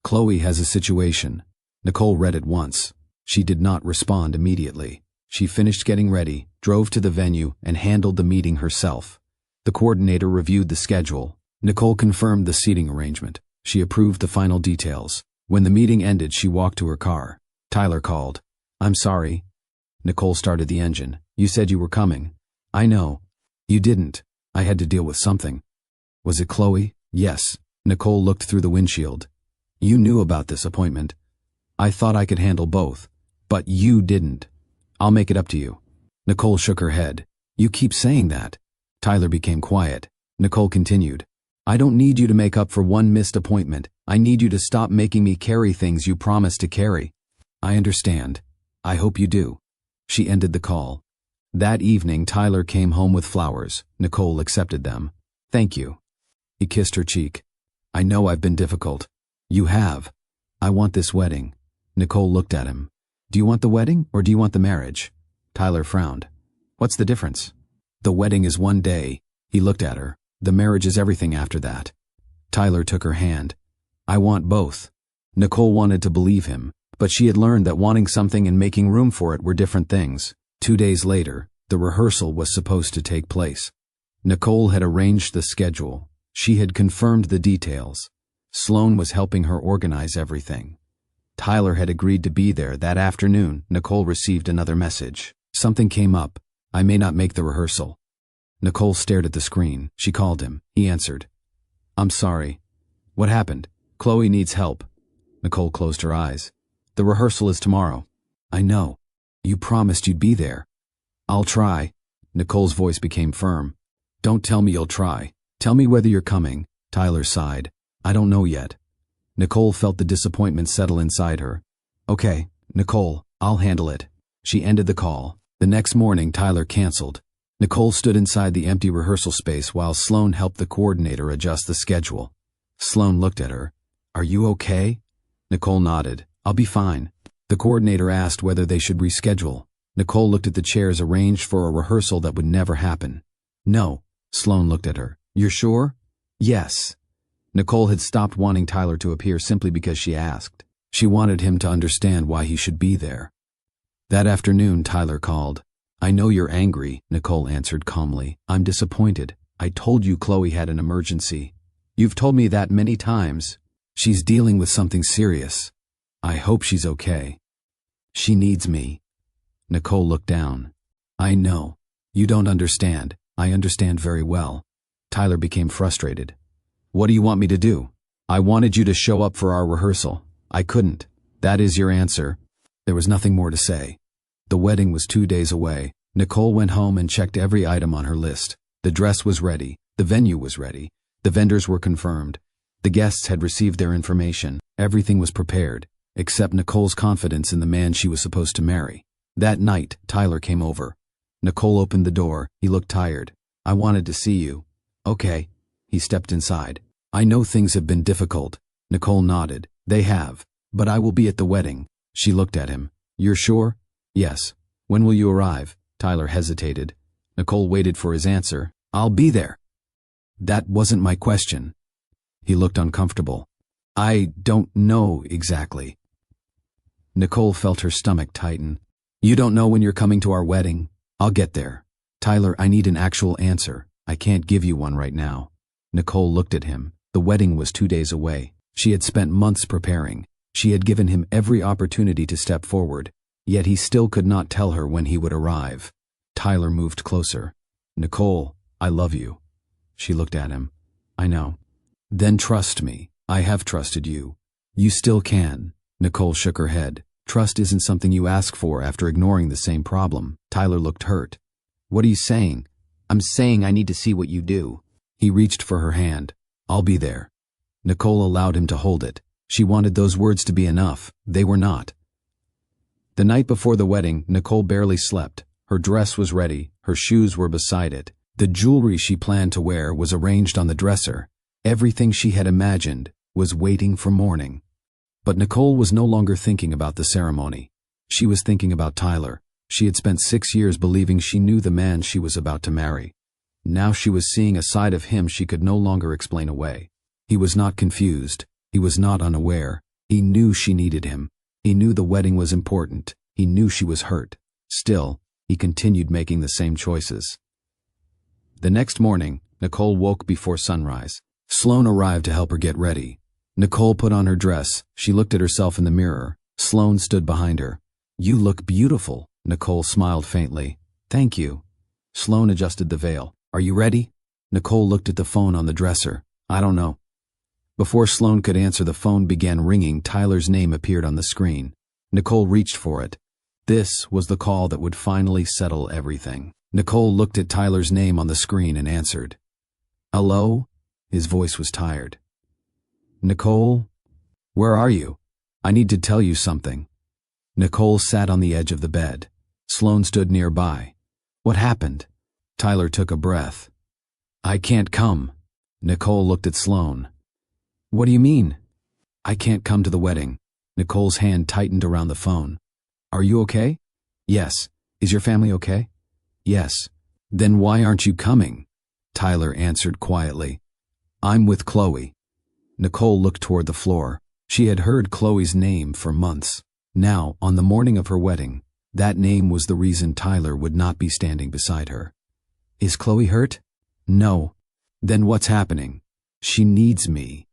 Chloe has a situation." Nicole read it once. She did not respond immediately. She finished getting ready, drove to the venue, and handled the meeting herself. The coordinator reviewed the schedule. Nicole confirmed the seating arrangement. She approved the final details. When the meeting ended, she walked to her car. Tyler called. "I'm sorry." Nicole started the engine. "You said you were coming." "I know." "You didn't. I had to deal with something." "Was it Chloe?" "Yes." Nicole looked through the windshield. "You knew about this appointment." "I thought I could handle both. But you didn't." "I'll make it up to you." Nicole shook her head. "You keep saying that." Tyler became quiet. Nicole continued. "I don't need you to make up for one missed appointment. I need you to stop making me carry things you promised to carry." "I understand. I hope you do." She ended the call. That evening, Tyler came home with flowers. Nicole accepted them. "Thank you." He kissed her cheek. "I know I've been difficult." "You have." "I want this wedding." Nicole looked at him. "Do you want the wedding or do you want the marriage?" Tyler frowned. "What's the difference?" "The wedding is one day." He looked at her. "The marriage is everything after that." Tyler took her hand. "I want both." Nicole wanted to believe him, but she had learned that wanting something and making room for it were different things. 2 days later, the rehearsal was supposed to take place. Nicole had arranged the schedule. She had confirmed the details. Sloan was helping her organize everything. Tyler had agreed to be there. That afternoon, Nicole received another message. "Something came up. I may not make the rehearsal." Nicole stared at the screen. She called him. He answered. "I'm sorry." "What happened?" "Chloe needs help." Nicole closed her eyes. "The rehearsal is tomorrow." "I know. You promised you'd be there." "I'll try." Nicole's voice became firm. "Don't tell me you'll try. Tell me whether you're coming." Tyler sighed. "I don't know yet." Nicole felt the disappointment settle inside her. "Okay, Nicole, I'll handle it." She ended the call. The next morning, Tyler canceled. Nicole stood inside the empty rehearsal space while Sloan helped the coordinator adjust the schedule. Sloan looked at her. "Are you okay?" Nicole nodded. "I'll be fine." The coordinator asked whether they should reschedule. Nicole looked at the chairs arranged for a rehearsal that would never happen. "No." Sloan looked at her. "You're sure?" "Yes." Nicole had stopped wanting Tyler to appear simply because she asked. She wanted him to understand why he should be there. That afternoon, Tyler called. "I know you're angry," Nicole answered calmly. "I'm disappointed. I told you Chloe had an emergency. You've told me that many times. She's dealing with something serious. I hope she's okay. She needs me." Nicole looked down. "I know. You don't understand. I understand very well." Tyler became frustrated. "What do you want me to do?" "I wanted you to show up for our rehearsal. I couldn't. That is your answer." There was nothing more to say. The wedding was 2 days away. Nicole went home and checked every item on her list. The dress was ready. The venue was ready. The vendors were confirmed. The guests had received their information. Everything was prepared, except Nicole's confidence in the man she was supposed to marry. That night, Tyler came over. Nicole opened the door. He looked tired. "I wanted to see you." "Okay." He stepped inside. "I know things have been difficult." Nicole nodded. "They have. But I will be at the wedding." She looked at him. "You're sure?" "Yes." "When will you arrive?" Tyler hesitated. Nicole waited for his answer. "I'll be there." "That wasn't my question." He looked uncomfortable. "I don't know exactly." Nicole felt her stomach tighten. "You don't know when you're coming to our wedding?" "I'll get there." "Tyler, I need an actual answer. I can't give you one right now." Nicole looked at him. The wedding was 2 days away. She had spent months preparing. She had given him every opportunity to step forward, yet he still could not tell her when he would arrive. Tyler moved closer. "Nicole, I love you." She looked at him. "I know." "Then trust me. I have trusted you. You still can." Nicole shook her head. "Trust isn't something you ask for after ignoring the same problem." Tyler looked hurt. "What are you saying?" "I'm saying I need to see what you do." He reached for her hand. "I'll be there." Nicole allowed him to hold it. She wanted those words to be enough. They were not. The night before the wedding, Nicole barely slept. Her dress was ready. Her shoes were beside it. The jewelry she planned to wear was arranged on the dresser. Everything she had imagined was waiting for morning. But Nicole was no longer thinking about the ceremony. She was thinking about Tyler. She had spent 6 years believing she knew the man she was about to marry. Now she was seeing a side of him she could no longer explain away. He was not confused. He was not unaware. He knew she needed him. He knew the wedding was important. He knew she was hurt. Still, he continued making the same choices. The next morning, Nicole woke before sunrise. Sloane arrived to help her get ready. Nicole put on her dress. She looked at herself in the mirror. Sloane stood behind her. "You look beautiful." Nicole smiled faintly. "Thank you." Sloane adjusted the veil. "Are you ready?" Nicole looked at the phone on the dresser. "I don't know." Before Sloane could answer, the phone began ringing. Tyler's name appeared on the screen. Nicole reached for it. This was the call that would finally settle everything. Nicole looked at Tyler's name on the screen and answered. "Hello?" His voice was tired. "Nicole? Where are you? I need to tell you something." Nicole sat on the edge of the bed. Sloane stood nearby. "What happened?" Tyler took a breath. "I can't come." Nicole looked at Sloane. "What do you mean?" "I can't come to the wedding." Nicole's hand tightened around the phone. "Are you okay?" "Yes." "Is your family okay?" "Yes." "Then why aren't you coming?" Tyler answered quietly. "I'm with Chloe." Nicole looked toward the floor. She had heard Chloe's name for months. Now, on the morning of her wedding, that name was the reason Tyler would not be standing beside her. "Is Chloe hurt?" "No." "Then what's happening?" "She needs me."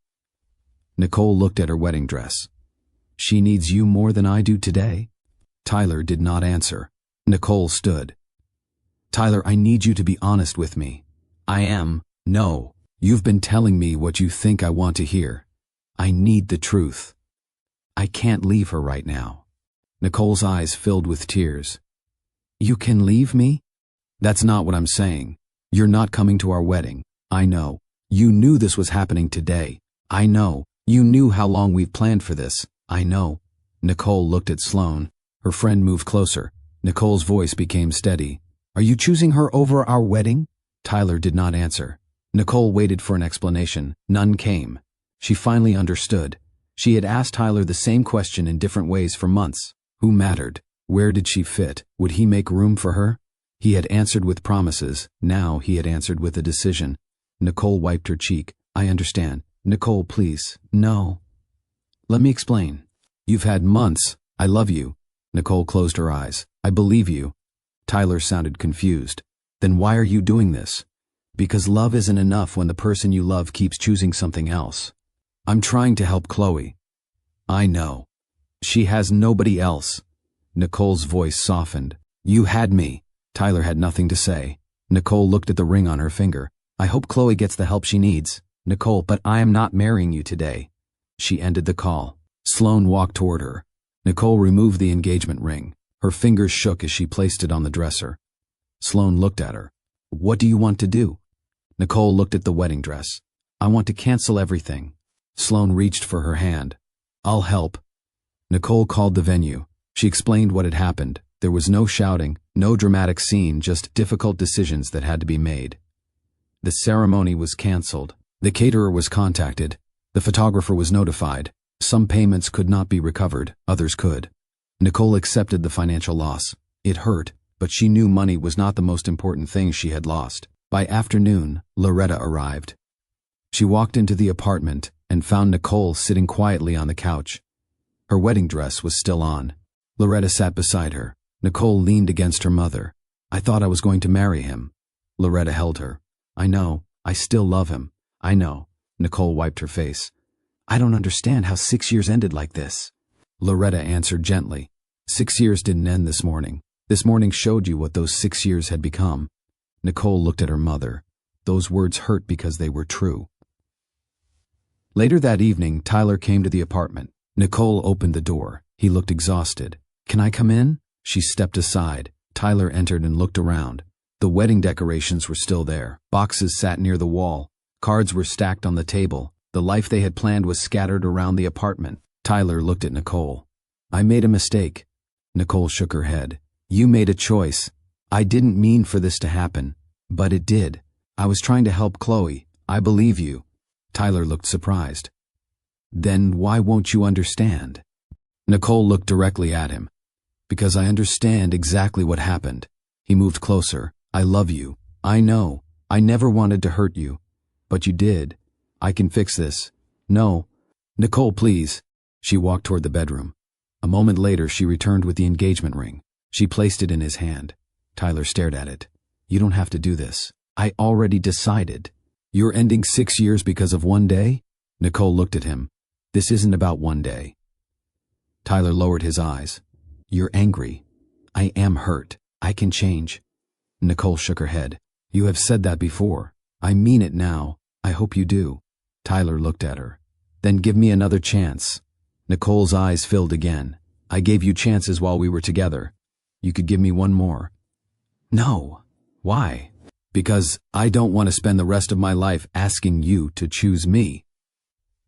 Nicole looked at her wedding dress. "She needs you more than I do today?" Tyler did not answer. Nicole stood. "Tyler, I need you to be honest with me." "I am." "No. You've been telling me what you think I want to hear. I need the truth." "I can't leave her right now." Nicole's eyes filled with tears. "You can leave me?" "That's not what I'm saying. You're not coming to our wedding. I know. You knew this was happening today. I know. You knew how long we've planned for this. I know." Nicole looked at Sloane. Her friend moved closer. Nicole's voice became steady. "Are you choosing her over our wedding?" Tyler did not answer. Nicole waited for an explanation. None came. She finally understood. She had asked Tyler the same question in different ways for months. Who mattered? Where did she fit? Would he make room for her? He had answered with promises. Now he had answered with a decision. Nicole wiped her cheek. "I understand. Nicole, please. No." "Let me explain. You've had months. I love you." Nicole closed her eyes. "I believe you." Tyler sounded confused. "Then why are you doing this?" "Because love isn't enough when the person you love keeps choosing something else." "I'm trying to help Chloe." "I know. She has nobody else." Nicole's voice softened. "You had me." Tyler had nothing to say. Nicole looked at the ring on her finger. "I hope Chloe gets the help she needs." "Nicole, but I am not marrying you today." She ended the call. Sloane walked toward her. Nicole removed the engagement ring. Her fingers shook as she placed it on the dresser. Sloane looked at her. "What do you want to do?" Nicole looked at the wedding dress. "I want to cancel everything." Sloane reached for her hand. "I'll help." Nicole called the venue. She explained what had happened. There was no shouting, no dramatic scene, just difficult decisions that had to be made. The ceremony was cancelled. The caterer was contacted. The photographer was notified. Some payments could not be recovered, others could. Nicole accepted the financial loss. It hurt, but she knew money was not the most important thing she had lost. By afternoon, Loretta arrived. She walked into the apartment and found Nicole sitting quietly on the couch. Her wedding dress was still on. Loretta sat beside her. Nicole leaned against her mother. "I thought I was going to marry him." Loretta held her. "I know. I still love him. I know." Nicole wiped her face. "I don't understand how 6 years ended like this." Loretta answered gently. 6 years didn't end this morning. This morning showed you what those 6 years had become." Nicole looked at her mother. Those words hurt because they were true. Later that evening, Tyler came to the apartment. Nicole opened the door. He looked exhausted. "Can I come in?" She stepped aside. Tyler entered and looked around. The wedding decorations were still there. Boxes sat near the wall. Cards were stacked on the table. The life they had planned was scattered around the apartment. Tyler looked at Nicole. "I made a mistake." Nicole shook her head. "You made a choice. I didn't mean for this to happen, but it did. I was trying to help Chloe. I believe you." Tyler looked surprised. "Then why won't you understand?" Nicole looked directly at him. "Because I understand exactly what happened." He moved closer. "I love you. I know. I never wanted to hurt you. But you did. I can fix this." "No." "Nicole, please." She walked toward the bedroom. A moment later, she returned with the engagement ring. She placed it in his hand. Tyler stared at it. "You don't have to do this. I already decided." "You're ending 6 years because of one day?" Nicole looked at him. "This isn't about one day." Tyler lowered his eyes. "You're angry. I am hurt. I can change." Nicole shook her head. "You have said that before. I mean it now. I hope you do." Tyler looked at her. "Then give me another chance." Nicole's eyes filled again. "I gave you chances while we were together. You could give me one more." "No." "Why?" "Because I don't want to spend the rest of my life asking you to choose me."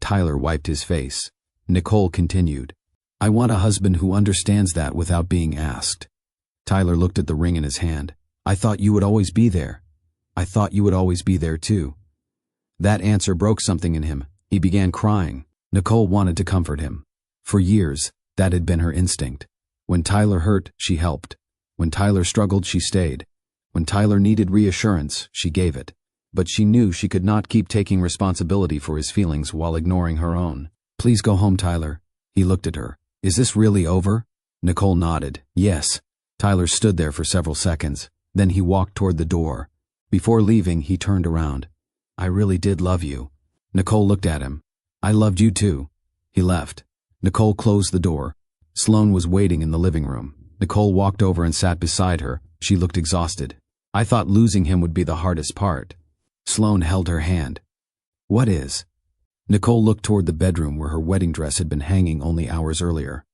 Tyler wiped his face. Nicole continued. "I want a husband who understands that without being asked." Tyler looked at the ring in his hand. "I thought you would always be there. I thought you would always be there too." That answer broke something in him. He began crying. Nicole wanted to comfort him. For years, that had been her instinct. When Tyler hurt, she helped. When Tyler struggled, she stayed. When Tyler needed reassurance, she gave it. But she knew she could not keep taking responsibility for his feelings while ignoring her own. "Please go home, Tyler." He looked at her. "Is this really over?" Nicole nodded. "Yes." Tyler stood there for several seconds. Then he walked toward the door. Before leaving, he turned around. "I really did love you." Nicole looked at him. "I loved you too." He left. Nicole closed the door. Sloane was waiting in the living room. Nicole walked over and sat beside her. She looked exhausted. "I thought losing him would be the hardest part." Sloane held her hand. "What is?" Nicole looked toward the bedroom where her wedding dress had been hanging only hours earlier.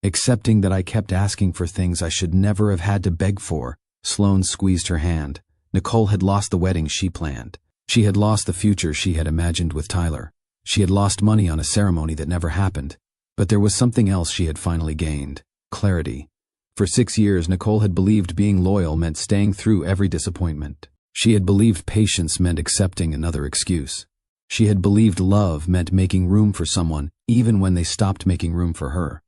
"Accepting that I kept asking for things I should never have had to beg for." Sloane squeezed her hand. Nicole had lost the wedding she planned. She had lost the future she had imagined with Tyler. She had lost money on a ceremony that never happened. But there was something else she had finally gained. Clarity. For 6 years, Nicole had believed being loyal meant staying through every disappointment. She had believed patience meant accepting another excuse. She had believed love meant making room for someone, even when they stopped making room for her.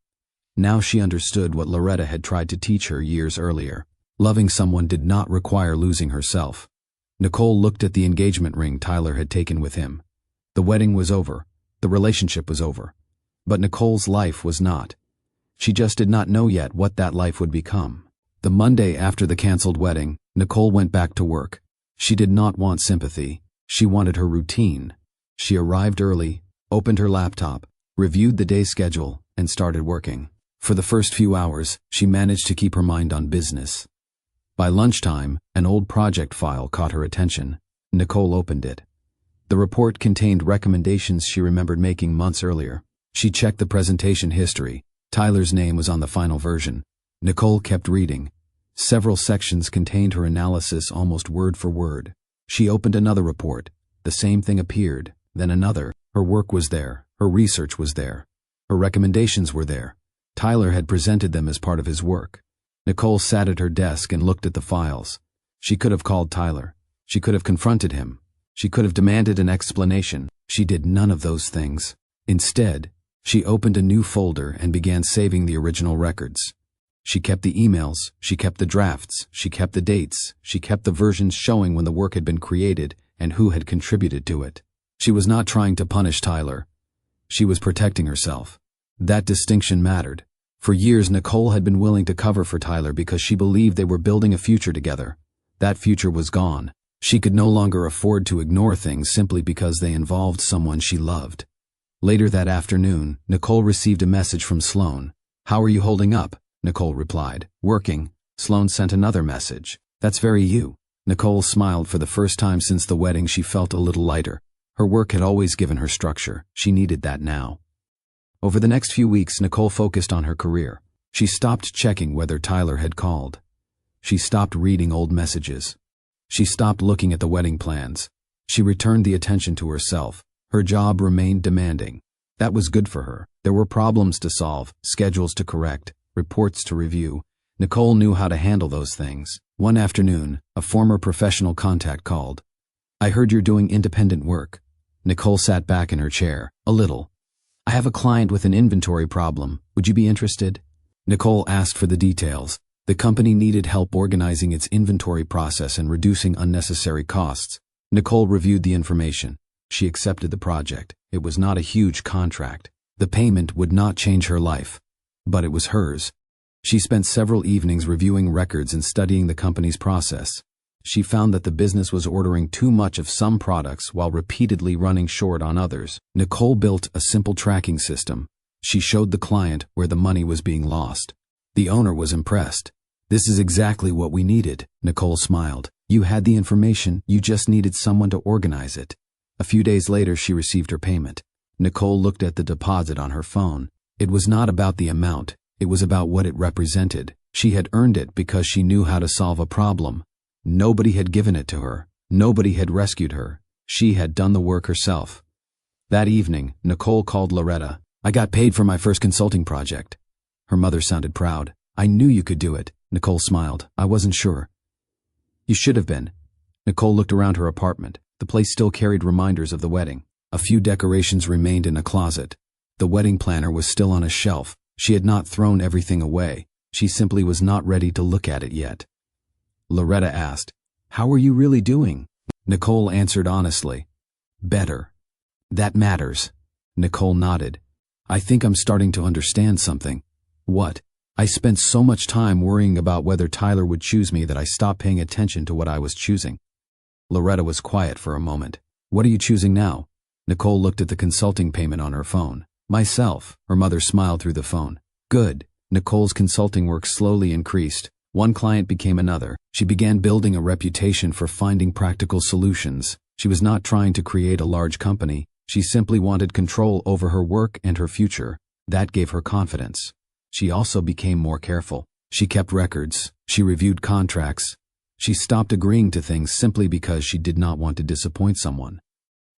Now she understood what Loretta had tried to teach her years earlier. Loving someone did not require losing herself. Nicole looked at the engagement ring Tyler had taken with him. The wedding was over. The relationship was over. But Nicole's life was not. She just did not know yet what that life would become. The Monday after the canceled wedding, Nicole went back to work. She did not want sympathy. She wanted her routine. She arrived early, opened her laptop, reviewed the day's schedule, and started working. For the first few hours, she managed to keep her mind on business. By lunchtime, an old project file caught her attention. Nicole opened it. The report contained recommendations she remembered making months earlier. She checked the presentation history. Tyler's name was on the final version. Nicole kept reading. Several sections contained her analysis almost word for word. She opened another report. The same thing appeared, then another. Her work was there, her research was there, her recommendations were there. Tyler had presented them as part of his work. Nicole sat at her desk and looked at the files. She could have called Tyler. She could have confronted him. She could have demanded an explanation. She did none of those things. Instead, she opened a new folder and began saving the original records. She kept the emails, she kept the drafts, she kept the dates, she kept the versions showing when the work had been created and who had contributed to it. She was not trying to punish Tyler. She was protecting herself. That distinction mattered. For years, Nicole had been willing to cover for Tyler because she believed they were building a future together. That future was gone. She could no longer afford to ignore things simply because they involved someone she loved. Later that afternoon, Nicole received a message from Sloan. "How are you holding up?" Nicole replied. "Working." Sloan sent another message. "That's very you." Nicole smiled. For the first time since the wedding, she felt a little lighter. Her work had always given her structure. She needed that now. Over the next few weeks, Nicole focused on her career. She stopped checking whether Tyler had called. She stopped reading old messages. She stopped looking at the wedding plans. She returned the attention to herself. Her job remained demanding. That was good for her. There were problems to solve, schedules to correct, reports to review. Nicole knew how to handle those things. One afternoon, a former professional contact called. "I heard you're doing independent work." Nicole sat back in her chair. "A little. I have a client with an inventory problem. Would you be interested?" Nicole asked for the details. The company needed help organizing its inventory process and reducing unnecessary costs. Nicole reviewed the information. She accepted the project. It was not a huge contract. The payment would not change her life. But it was hers. She spent several evenings reviewing records and studying the company's process. She found that the business was ordering too much of some products while repeatedly running short on others. Nicole built a simple tracking system. She showed the client where the money was being lost. The owner was impressed. "This is exactly what we needed," Nicole smiled. "You had the information, you just needed someone to organize it." A few days later, she received her payment. Nicole looked at the deposit on her phone. It was not about the amount. It was about what it represented. She had earned it because she knew how to solve a problem. Nobody had given it to her. Nobody had rescued her. She had done the work herself. That evening, Nicole called Loretta. "I got paid for my first consulting project." Her mother sounded proud. "I knew you could do it." Nicole smiled. "I wasn't sure." "You should have been." Nicole looked around her apartment. The place still carried reminders of the wedding. A few decorations remained in a closet. The wedding planner was still on a shelf. She had not thrown everything away. She simply was not ready to look at it yet. Loretta asked, "How are you really doing?" Nicole answered honestly, "Better." "That matters." Nicole nodded. "I think I'm starting to understand something." "What?" "I spent so much time worrying about whether Tyler would choose me that I stopped paying attention to what I was choosing." Loretta was quiet for a moment. "What are you choosing now?" Nicole looked at the consulting payment on her phone. "Myself." Her mother smiled through the phone. "Good." Nicole's consulting work slowly increased. One client became another. She began building a reputation for finding practical solutions. She was not trying to create a large company. She simply wanted control over her work and her future. That gave her confidence. She also became more careful. She kept records. She reviewed contracts. She stopped agreeing to things simply because she did not want to disappoint someone.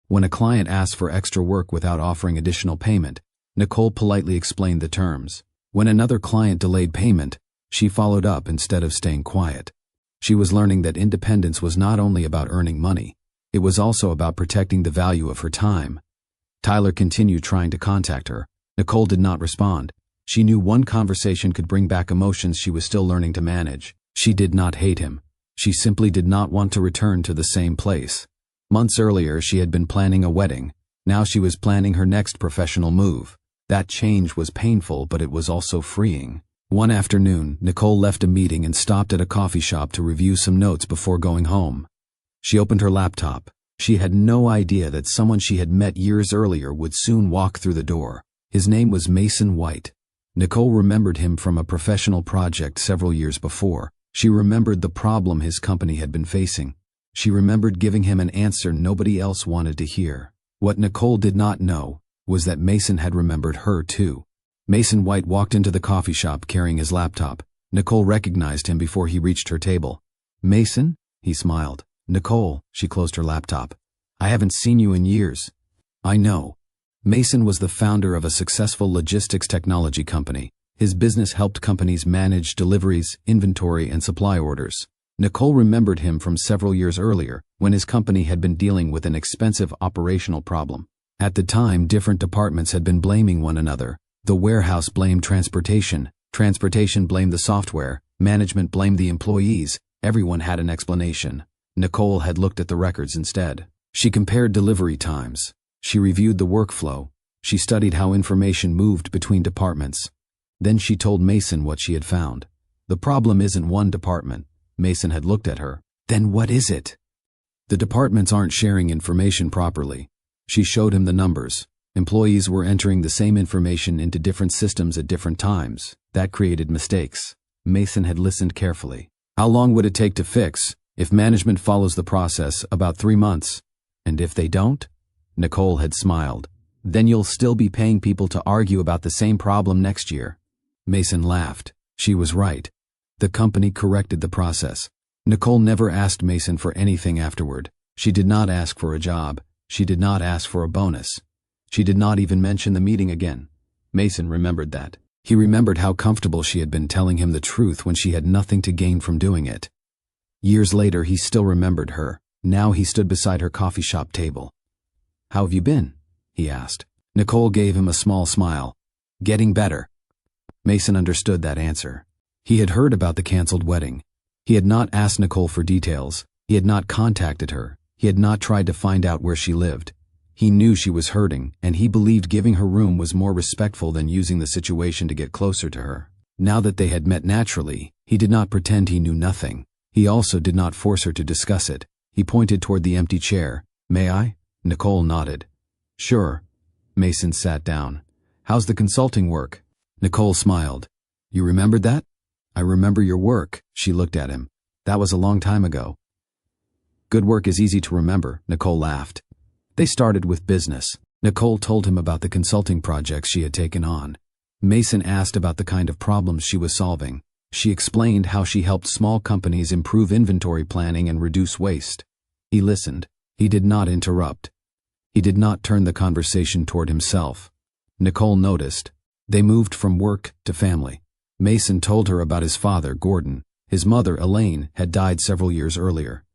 When a client asked for extra work without offering additional payment, Nicole politely explained the terms. When another client delayed payment, she followed up instead of staying quiet. She was learning that independence was not only about earning money, it was also about protecting the value of her time. Tyler continued trying to contact her. Nicole did not respond. She knew one conversation could bring back emotions she was still learning to manage. She did not hate him. She simply did not want to return to the same place. Months earlier, she had been planning a wedding. Now she was planning her next professional move. That change was painful, but it was also freeing. One afternoon, Nicole left a meeting and stopped at a coffee shop to review some notes before going home. She opened her laptop. She had no idea that someone she had met years earlier would soon walk through the door. His name was Mason White. Nicole remembered him from a professional project several years before. She remembered the problem his company had been facing. She remembered giving him an answer nobody else wanted to hear. What Nicole did not know was that Mason had remembered her too. Mason White walked into the coffee shop carrying his laptop. Nicole recognized him before he reached her table. "Mason?" He smiled. "Nicole," she closed her laptop. "I haven't seen you in years." "I know." Mason was the founder of a successful logistics technology company. His business helped companies manage deliveries, inventory, and supply orders. Nicole remembered him from several years earlier, when his company had been dealing with an expensive operational problem. At the time, different departments had been blaming one another. The warehouse blamed transportation blamed the software, management blamed the employees. Everyone had an explanation. Nicole had looked at the records instead. She compared delivery times. She reviewed the workflow. She studied how information moved between departments. Then she told Mason what she had found. The problem isn't one department. Mason had looked at her. Then what is it? The departments aren't sharing information properly. She showed him the numbers. Employees were entering the same information into different systems at different times. That created mistakes. Mason had listened carefully. How long would it take to fix? If management follows the process, about 3 months. And if they don't? Nicole had smiled. Then you'll still be paying people to argue about the same problem next year. Mason laughed. She was right. The company corrected the process. Nicole never asked Mason for anything afterward. She did not ask for a job. She did not ask for a bonus. She did not even mention the meeting again. Mason remembered that. He remembered how comfortable she had been telling him the truth when she had nothing to gain from doing it. Years later, he still remembered her. Now he stood beside her coffee shop table. "How have you been?" he asked. Nicole gave him a small smile. "Getting better." Mason understood that answer. He had heard about the canceled wedding. He had not asked Nicole for details. He had not contacted her. He had not tried to find out where she lived. He knew she was hurting, and he believed giving her room was more respectful than using the situation to get closer to her. Now that they had met naturally, he did not pretend he knew nothing. He also did not force her to discuss it. He pointed toward the empty chair. "May I?" Nicole nodded. "Sure." Mason sat down. "How's the consulting work?" Nicole smiled. "You remembered that?" "I remember your work." She looked at him. "That was a long time ago." "Good work is easy to remember," Nicole laughed. They started with business. Nicole told him about the consulting projects she had taken on. Mason asked about the kind of problems she was solving. She explained how she helped small companies improve inventory planning and reduce waste. He listened. He did not interrupt. He did not turn the conversation toward himself. Nicole noticed. They moved from work to family. Mason told her about his father, Gordon. His mother, Elaine, had died several years earlier.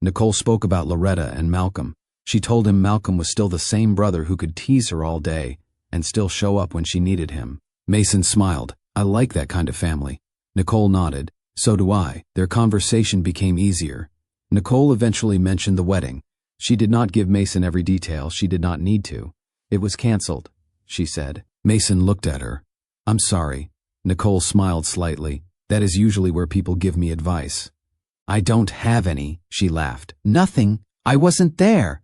Nicole spoke about Loretta and Malcolm. She told him Malcolm was still the same brother who could tease her all day and still show up when she needed him. Mason smiled. "I like that kind of family." Nicole nodded. "So do I." Their conversation became easier. Nicole eventually mentioned the wedding. She did not give Mason every detail. She did not need to. "It was canceled," she said. Mason looked at her. "I'm sorry." Nicole smiled slightly. "That is usually where people give me advice." "I don't have any," she laughed. "Nothing. I wasn't there.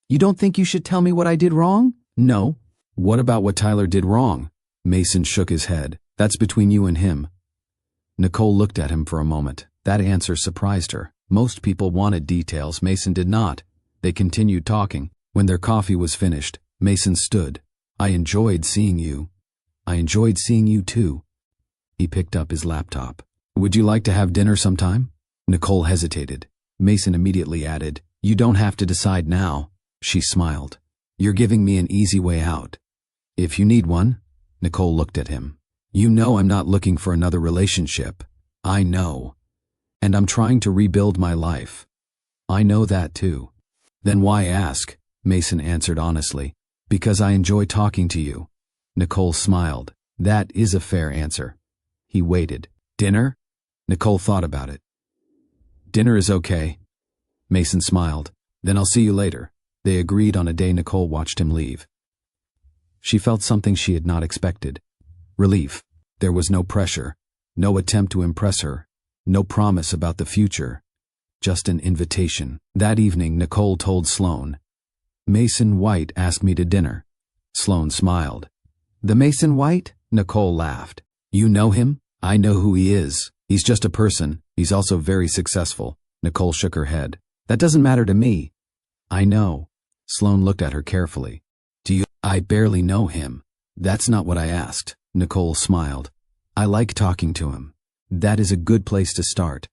You don't think you should tell me what I did wrong?" "No." "What about what Tyler did wrong?" Mason shook his head. "That's between you and him." Nicole looked at him for a moment. That answer surprised her. Most people wanted details. Mason did not. They continued talking. When their coffee was finished, Mason stood. "I enjoyed seeing you." "I enjoyed seeing you too." He picked up his laptop. "Would you like to have dinner sometime?" Nicole hesitated. Mason immediately added, "You don't have to decide now." She smiled. "You're giving me an easy way out." "If you need one." Nicole looked at him. "You know I'm not looking for another relationship." "I know. And I'm trying to rebuild my life." "I know that too." "Then why ask?" Mason answered honestly. "Because I enjoy talking to you." Nicole smiled. "That is a fair answer." He waited. "Dinner?" Nicole thought about it. "Dinner is okay." Mason smiled. "Then I'll see you later." They agreed on a day. Nicole watched him leave. She felt something she had not expected. Relief. There was no pressure, no attempt to impress her, no promise about the future, just an invitation. That evening, Nicole told Sloan, "Mason White asked me to dinner." Sloan smiled. "The Mason White?" Nicole laughed. "You know him?" "I know who he is. He's just a person. He's also very successful." Nicole shook her head. "That doesn't matter to me." "I know." Sloan looked at her carefully. "Do you?" "I barely know him." "That's not what I asked." Nicole smiled. "I like talking to him." "That is a good place to start."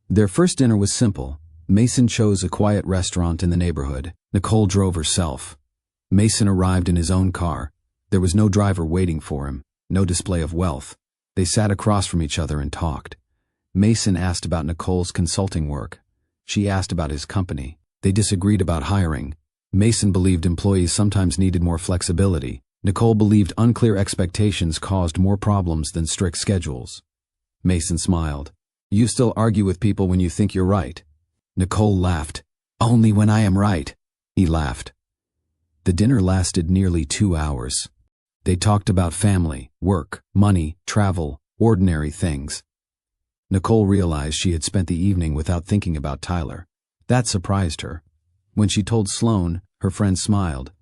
Their first dinner was simple. Mason chose a quiet restaurant in the neighborhood. Nicole drove herself. Mason arrived in his own car. There was no driver waiting for him, no display of wealth. They sat across from each other and talked. Mason asked about Nicole's consulting work. She asked about his company. They disagreed about hiring. Mason believed employees sometimes needed more flexibility. Nicole believed unclear expectations caused more problems than strict schedules. Mason smiled. You still argue with people when you think you're right. Nicole laughed. Only when I am right. He laughed. The dinner lasted nearly 2 hours. They talked about family, work, money, travel, ordinary things. Nicole realized she had spent the evening without thinking about Tyler. That surprised her. When she told Sloane, her friend smiled.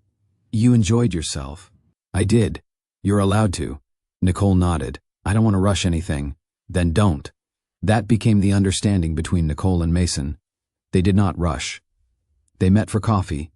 You enjoyed yourself. I did. You're allowed to. Nicole nodded. I don't want to rush anything. Then don't. That became the understanding between Nicole and Mason. They did not rush. They met for coffee.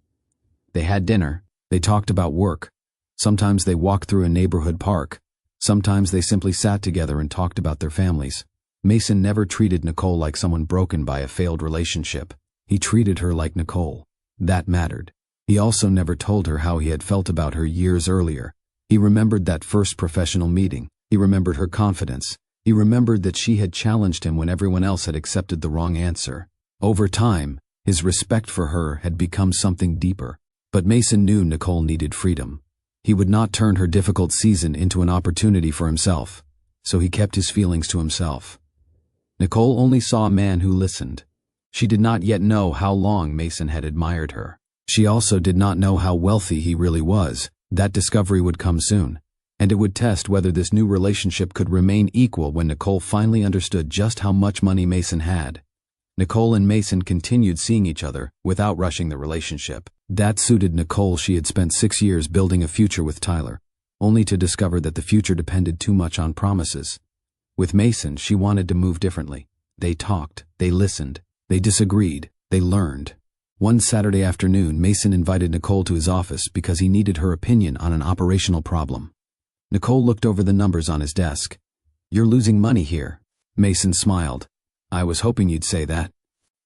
They had dinner. They talked about work. Sometimes they walked through a neighborhood park. Sometimes they simply sat together and talked about their families. Mason never treated Nicole like someone broken by a failed relationship. He treated her like Nicole. That mattered. He also never told her how he had felt about her years earlier. He remembered that first professional meeting. He remembered her confidence. He remembered that she had challenged him when everyone else had accepted the wrong answer. Over time, his respect for her had become something deeper. But Mason knew Nicole needed freedom. He would not turn her difficult season into an opportunity for himself, so he kept his feelings to himself. Nicole only saw a man who listened. She did not yet know how long Mason had admired her. She also did not know how wealthy he really was. That discovery would come soon, and it would test whether this new relationship could remain equal when Nicole finally understood just how much money Mason had. Nicole and Mason continued seeing each other without rushing the relationship. That suited Nicole. She had spent 6 years building a future with Tyler, only to discover that the future depended too much on promises. With Mason, she wanted to move differently. They talked, they listened, they disagreed, they learned. One Saturday afternoon, Mason invited Nicole to his office because he needed her opinion on an operational problem. Nicole looked over the numbers on his desk. You're losing money here. Mason smiled. I was hoping you'd say that.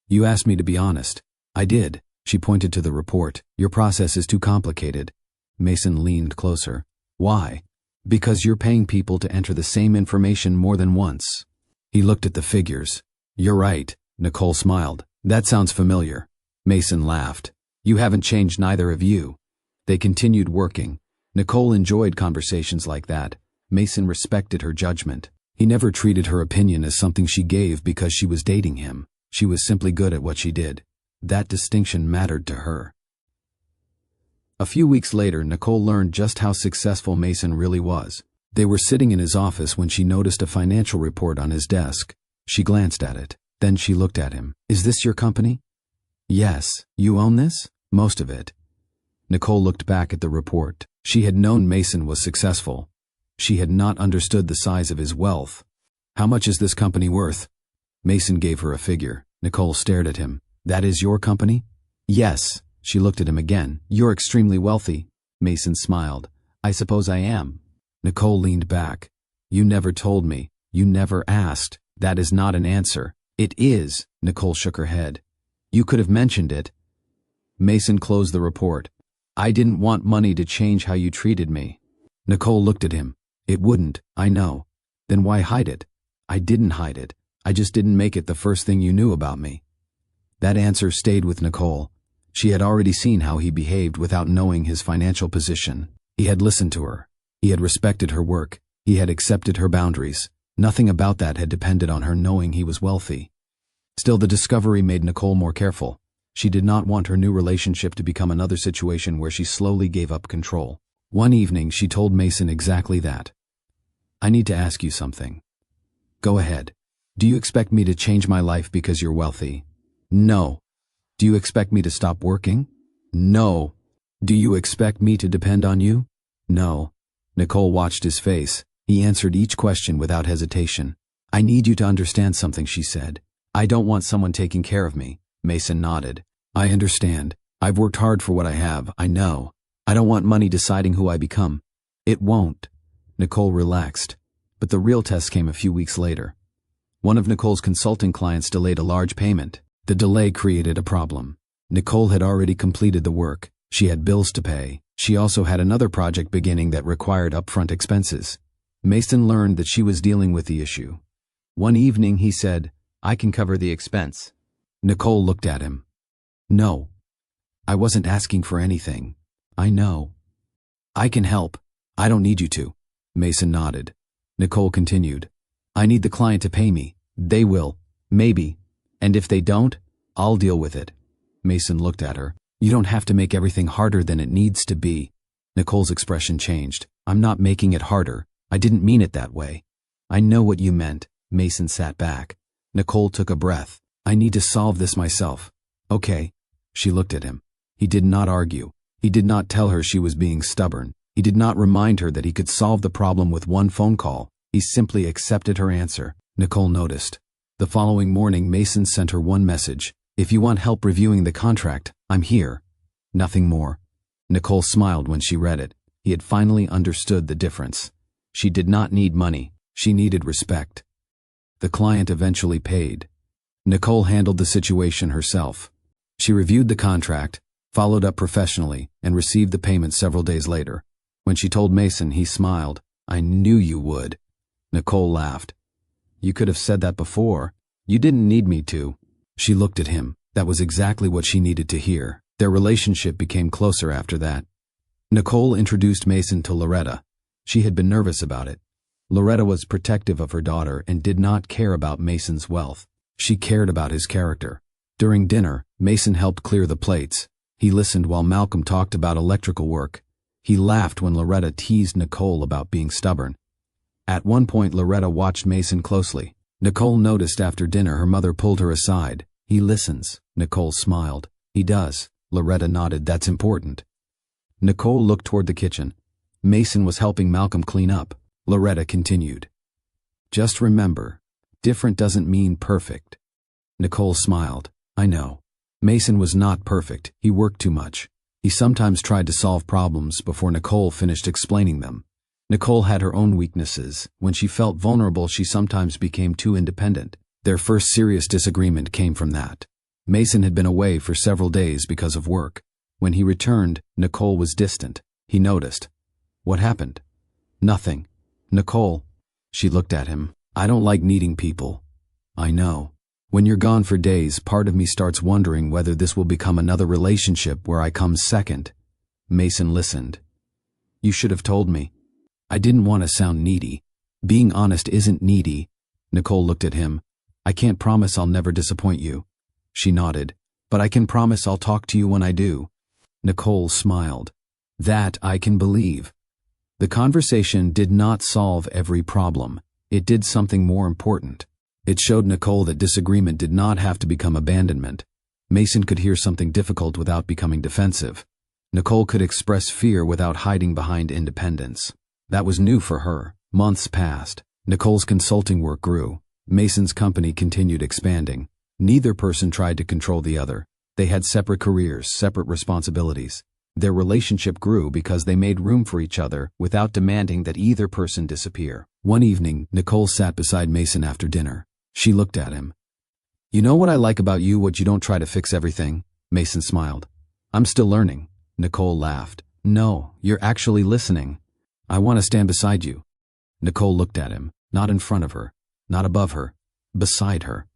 You asked me to be honest. I did. She pointed to the report. Your process is too complicated. Mason leaned closer. Why? Because you're paying people to enter the same information more than once. He looked at the figures. You're right. Nicole smiled. That sounds familiar. Mason laughed. You haven't changed, neither have you. They continued working. Nicole enjoyed conversations like that. Mason respected her judgment. He never treated her opinion as something she gave because she was dating him. She was simply good at what she did. That distinction mattered to her. A few weeks later, Nicole learned just how successful Mason really was. They were sitting in his office when she noticed a financial report on his desk. She glanced at it. Then she looked at him. Is this your company? Yes. You own this? Most of it. Nicole looked back at the report. She had known Mason was successful. She had not understood the size of his wealth. How much is this company worth? Mason gave her a figure. Nicole stared at him. That is your company? Yes. She looked at him again. You're extremely wealthy. Mason smiled. I suppose I am. Nicole leaned back. You never told me. You never asked. That is not an answer. It is. Nicole shook her head. You could have mentioned it. Mason closed the report. I didn't want money to change how you treated me. Nicole looked at him. It wouldn't, I know. Then why hide it? I didn't hide it. I just didn't make it the first thing you knew about me. That answer stayed with Nicole. She had already seen how he behaved without knowing his financial position. He had listened to her. He had respected her work. He had accepted her boundaries. Nothing about that had depended on her knowing he was wealthy. Still, the discovery made Nicole more careful. She did not want her new relationship to become another situation where she slowly gave up control. One evening, she told Mason exactly that. I need to ask you something. Go ahead. Do you expect me to change my life because you're wealthy? No. Do you expect me to stop working? No. Do you expect me to depend on you? No. Nicole watched his face. He answered each question without hesitation. I need you to understand something, she said. I don't want someone taking care of me. Mason nodded. I understand. I've worked hard for what I have, I know. I don't want money deciding who I become. It won't. Nicole relaxed. But the real test came a few weeks later. One of Nicole's consulting clients delayed a large payment. The delay created a problem. Nicole had already completed the work. She had bills to pay. She also had another project beginning that required upfront expenses. Mason learned that she was dealing with the issue. One evening he said, "I can cover the expense." Nicole looked at him. "No. I wasn't asking for anything. I know. I can help. I don't need you to." Mason nodded. Nicole continued, "I need the client to pay me. They will. Maybe. And if they don't, I'll deal with it." Mason looked at her. "You don't have to make everything harder than it needs to be." Nicole's expression changed. "I'm not making it harder. I didn't mean it that way." "I know what you meant." Mason sat back. Nicole took a breath. "I need to solve this myself." "Okay." She looked at him. He did not argue. He did not tell her she was being stubborn. He did not remind her that he could solve the problem with one phone call. He simply accepted her answer. Nicole noticed. The following morning, Mason sent her one message. "If you want help reviewing the contract, I'm here." Nothing more. Nicole smiled when she read it. He had finally understood the difference. She did not need money. She needed respect. The client eventually paid. Nicole handled the situation herself. She reviewed the contract, followed up professionally, and received the payment several days later. When she told Mason, he smiled. "I knew you would." Nicole laughed. "You could have said that before. You didn't need me to." She looked at him. That was exactly what she needed to hear. Their relationship became closer after that. Nicole introduced Mason to Loretta. She had been nervous about it. Loretta was protective of her daughter and did not care about Mason's wealth. She cared about his character. During dinner, Mason helped clear the plates. He listened while Malcolm talked about electrical work. He laughed when Loretta teased Nicole about being stubborn. At one point, Loretta watched Mason closely. Nicole noticed after dinner her mother pulled her aside. "He listens." Nicole smiled. "He does." Loretta nodded. "That's important." Nicole looked toward the kitchen. Mason was helping Malcolm clean up. Loretta continued, "Just remember, different doesn't mean perfect." Nicole smiled. "I know." Mason was not perfect. He worked too much. He sometimes tried to solve problems before Nicole finished explaining them. Nicole had her own weaknesses. When she felt vulnerable, she sometimes became too independent. Their first serious disagreement came from that. Mason had been away for several days because of work. When he returned, Nicole was distant. He noticed. "What happened?" "Nothing." "Nicole." She looked at him. "I don't like needing people." "I know. When you're gone for days, part of me starts wondering whether this will become another relationship where I come second." Mason listened. "You should have told me." "I didn't want to sound needy. Being honest isn't needy." Nicole looked at him. "I can't promise I'll never disappoint you." She nodded. "But I can promise I'll talk to you when I do." Nicole smiled. "That I can believe." The conversation did not solve every problem. It did something more important. It showed Nicole that disagreement did not have to become abandonment. Mason could hear something difficult without becoming defensive. Nicole could express fear without hiding behind independence. That was new for her. Months passed. Nicole's consulting work grew. Mason's company continued expanding. Neither person tried to control the other. They had separate careers, separate responsibilities. Their relationship grew because they made room for each other without demanding that either person disappear. One evening, Nicole sat beside Mason after dinner. She looked at him. "You know what I like about you, what you don't try to fix everything?" Mason smiled. "I'm still learning." Nicole laughed. "No, you're actually listening. I want to stand beside you." Nicole looked at him, not in front of her, not above her, beside her.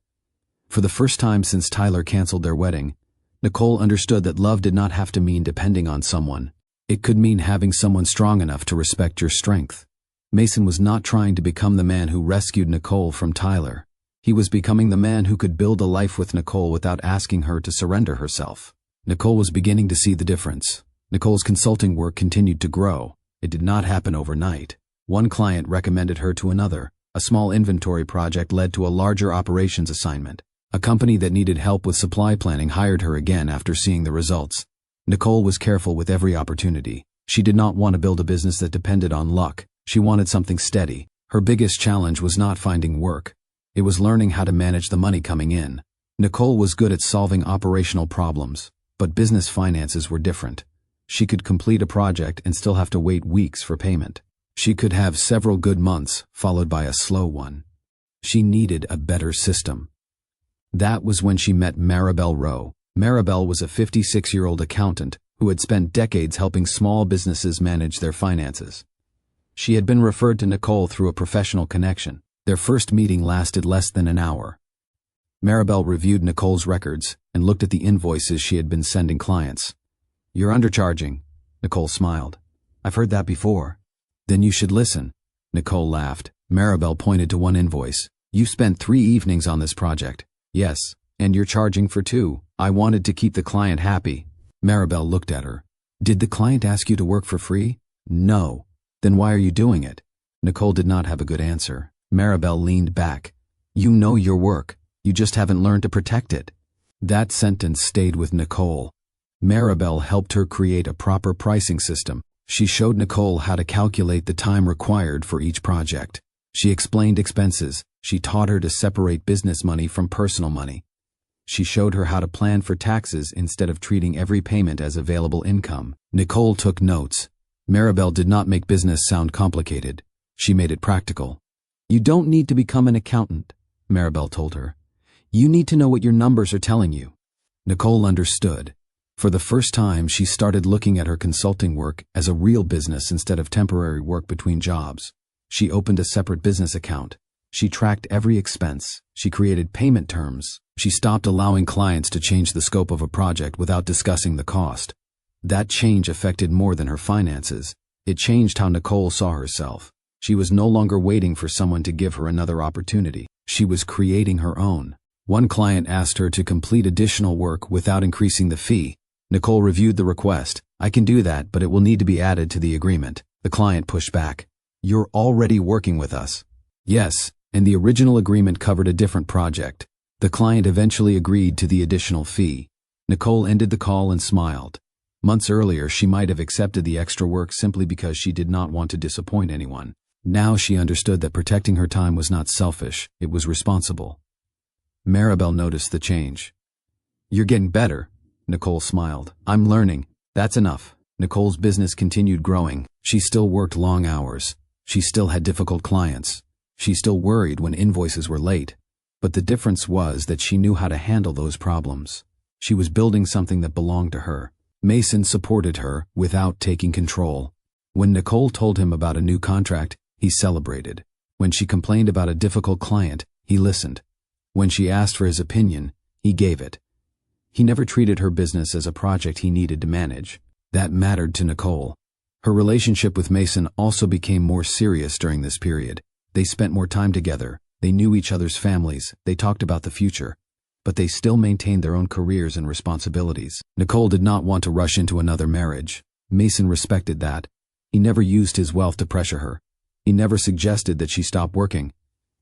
For the first time since Tyler canceled their wedding, Nicole understood that love did not have to mean depending on someone. It could mean having someone strong enough to respect your strength. Mason was not trying to become the man who rescued Nicole from Tyler. He was becoming the man who could build a life with Nicole without asking her to surrender herself. Nicole was beginning to see the difference. Nicole's consulting work continued to grow. It did not happen overnight. One client recommended her to another. A small inventory project led to a larger operations assignment. A company that needed help with supply planning hired her again after seeing the results. Nicole was careful with every opportunity. She did not want to build a business that depended on luck. She wanted something steady. Her biggest challenge was not finding work. It was learning how to manage the money coming in. Nicole was good at solving operational problems, but business finances were different. She could complete a project and still have to wait weeks for payment. She could have several good months, followed by a slow one. She needed a better system. That was when she met Maribel Rowe. Maribel was a 56-year-old accountant who had spent decades helping small businesses manage their finances. She had been referred to Nicole through a professional connection. Their first meeting lasted less than an hour. Maribel reviewed Nicole's records and looked at the invoices she had been sending clients. "You're undercharging," Nicole smiled. "I've heard that before." "Then you should listen," Nicole laughed. Maribel pointed to one invoice. "You spent 3 evenings on this project." "Yes, and you're charging for 2. I wanted to keep the client happy." Maribel looked at her. "Did the client ask you to work for free?" "No." "Then why are you doing it?" Nicole did not have a good answer. Maribel leaned back. "You know your work. You just haven't learned to protect it." That sentence stayed with Nicole. Maribel helped her create a proper pricing system. She showed Nicole how to calculate the time required for each project. She explained expenses. She taught her to separate business money from personal money. She showed her how to plan for taxes instead of treating every payment as available income. Nicole took notes. Maribel did not make business sound complicated. She made it practical. "You don't need to become an accountant," Maribel told her. "You need to know what your numbers are telling you." Nicole understood. For the first time, she started looking at her consulting work as a real business instead of temporary work between jobs. She opened a separate business account. She tracked every expense. She created payment terms. She stopped allowing clients to change the scope of a project without discussing the cost. That change affected more than her finances. It changed how Nicole saw herself. She was no longer waiting for someone to give her another opportunity. She was creating her own. One client asked her to complete additional work without increasing the fee. Nicole reviewed the request. "I can do that, but it will need to be added to the agreement." The client pushed back. "You're already working with us." "Yes, and the original agreement covered a different project." The client eventually agreed to the additional fee. Nicole ended the call and smiled. Months earlier, she might have accepted the extra work simply because she did not want to disappoint anyone. Now she understood that protecting her time was not selfish, it was responsible. Maribel noticed the change. "You're getting better," Nicole smiled. "I'm learning. That's enough." Nicole's business continued growing. She still worked long hours. She still had difficult clients. She still worried when invoices were late. But the difference was that she knew how to handle those problems. She was building something that belonged to her. Mason supported her without taking control. When Nicole told him about a new contract, he celebrated. When she complained about a difficult client, he listened. When she asked for his opinion, he gave it. He never treated her business as a project he needed to manage. That mattered to Nicole. Her relationship with Mason also became more serious during this period. They spent more time together. They knew each other's families. They talked about the future. But they still maintained their own careers and responsibilities. Nicole did not want to rush into another marriage. Mason respected that. He never used his wealth to pressure her. He never suggested that she stop working.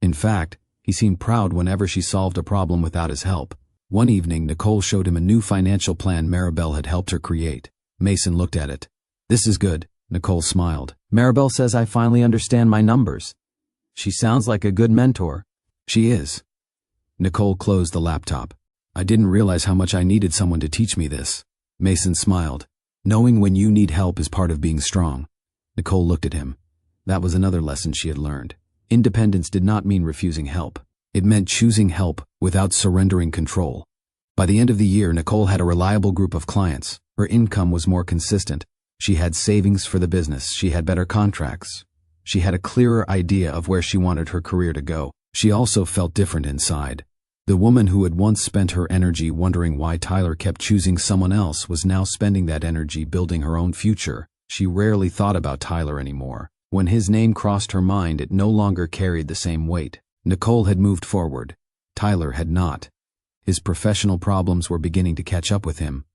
In fact, he seemed proud whenever she solved a problem without his help. One evening, Nicole showed him a new financial plan Maribel had helped her create. Mason looked at it. "This is good," Nicole smiled. "Maribel says I finally understand my numbers. She sounds like a good mentor." "She is." Nicole closed the laptop. "I didn't realize how much I needed someone to teach me this." Mason smiled. "Knowing when you need help is part of being strong." Nicole looked at him. That was another lesson she had learned. Independence did not mean refusing help. It meant choosing help without surrendering control. By the end of the year, Nicole had a reliable group of clients. Her income was more consistent. She had savings for the business. She had better contracts. She had a clearer idea of where she wanted her career to go. She also felt different inside. The woman who had once spent her energy wondering why Tyler kept choosing someone else was now spending that energy building her own future. She rarely thought about Tyler anymore. When his name crossed her mind, it no longer carried the same weight. Nicole had moved forward. Tyler had not. His professional problems were beginning to catch up with him.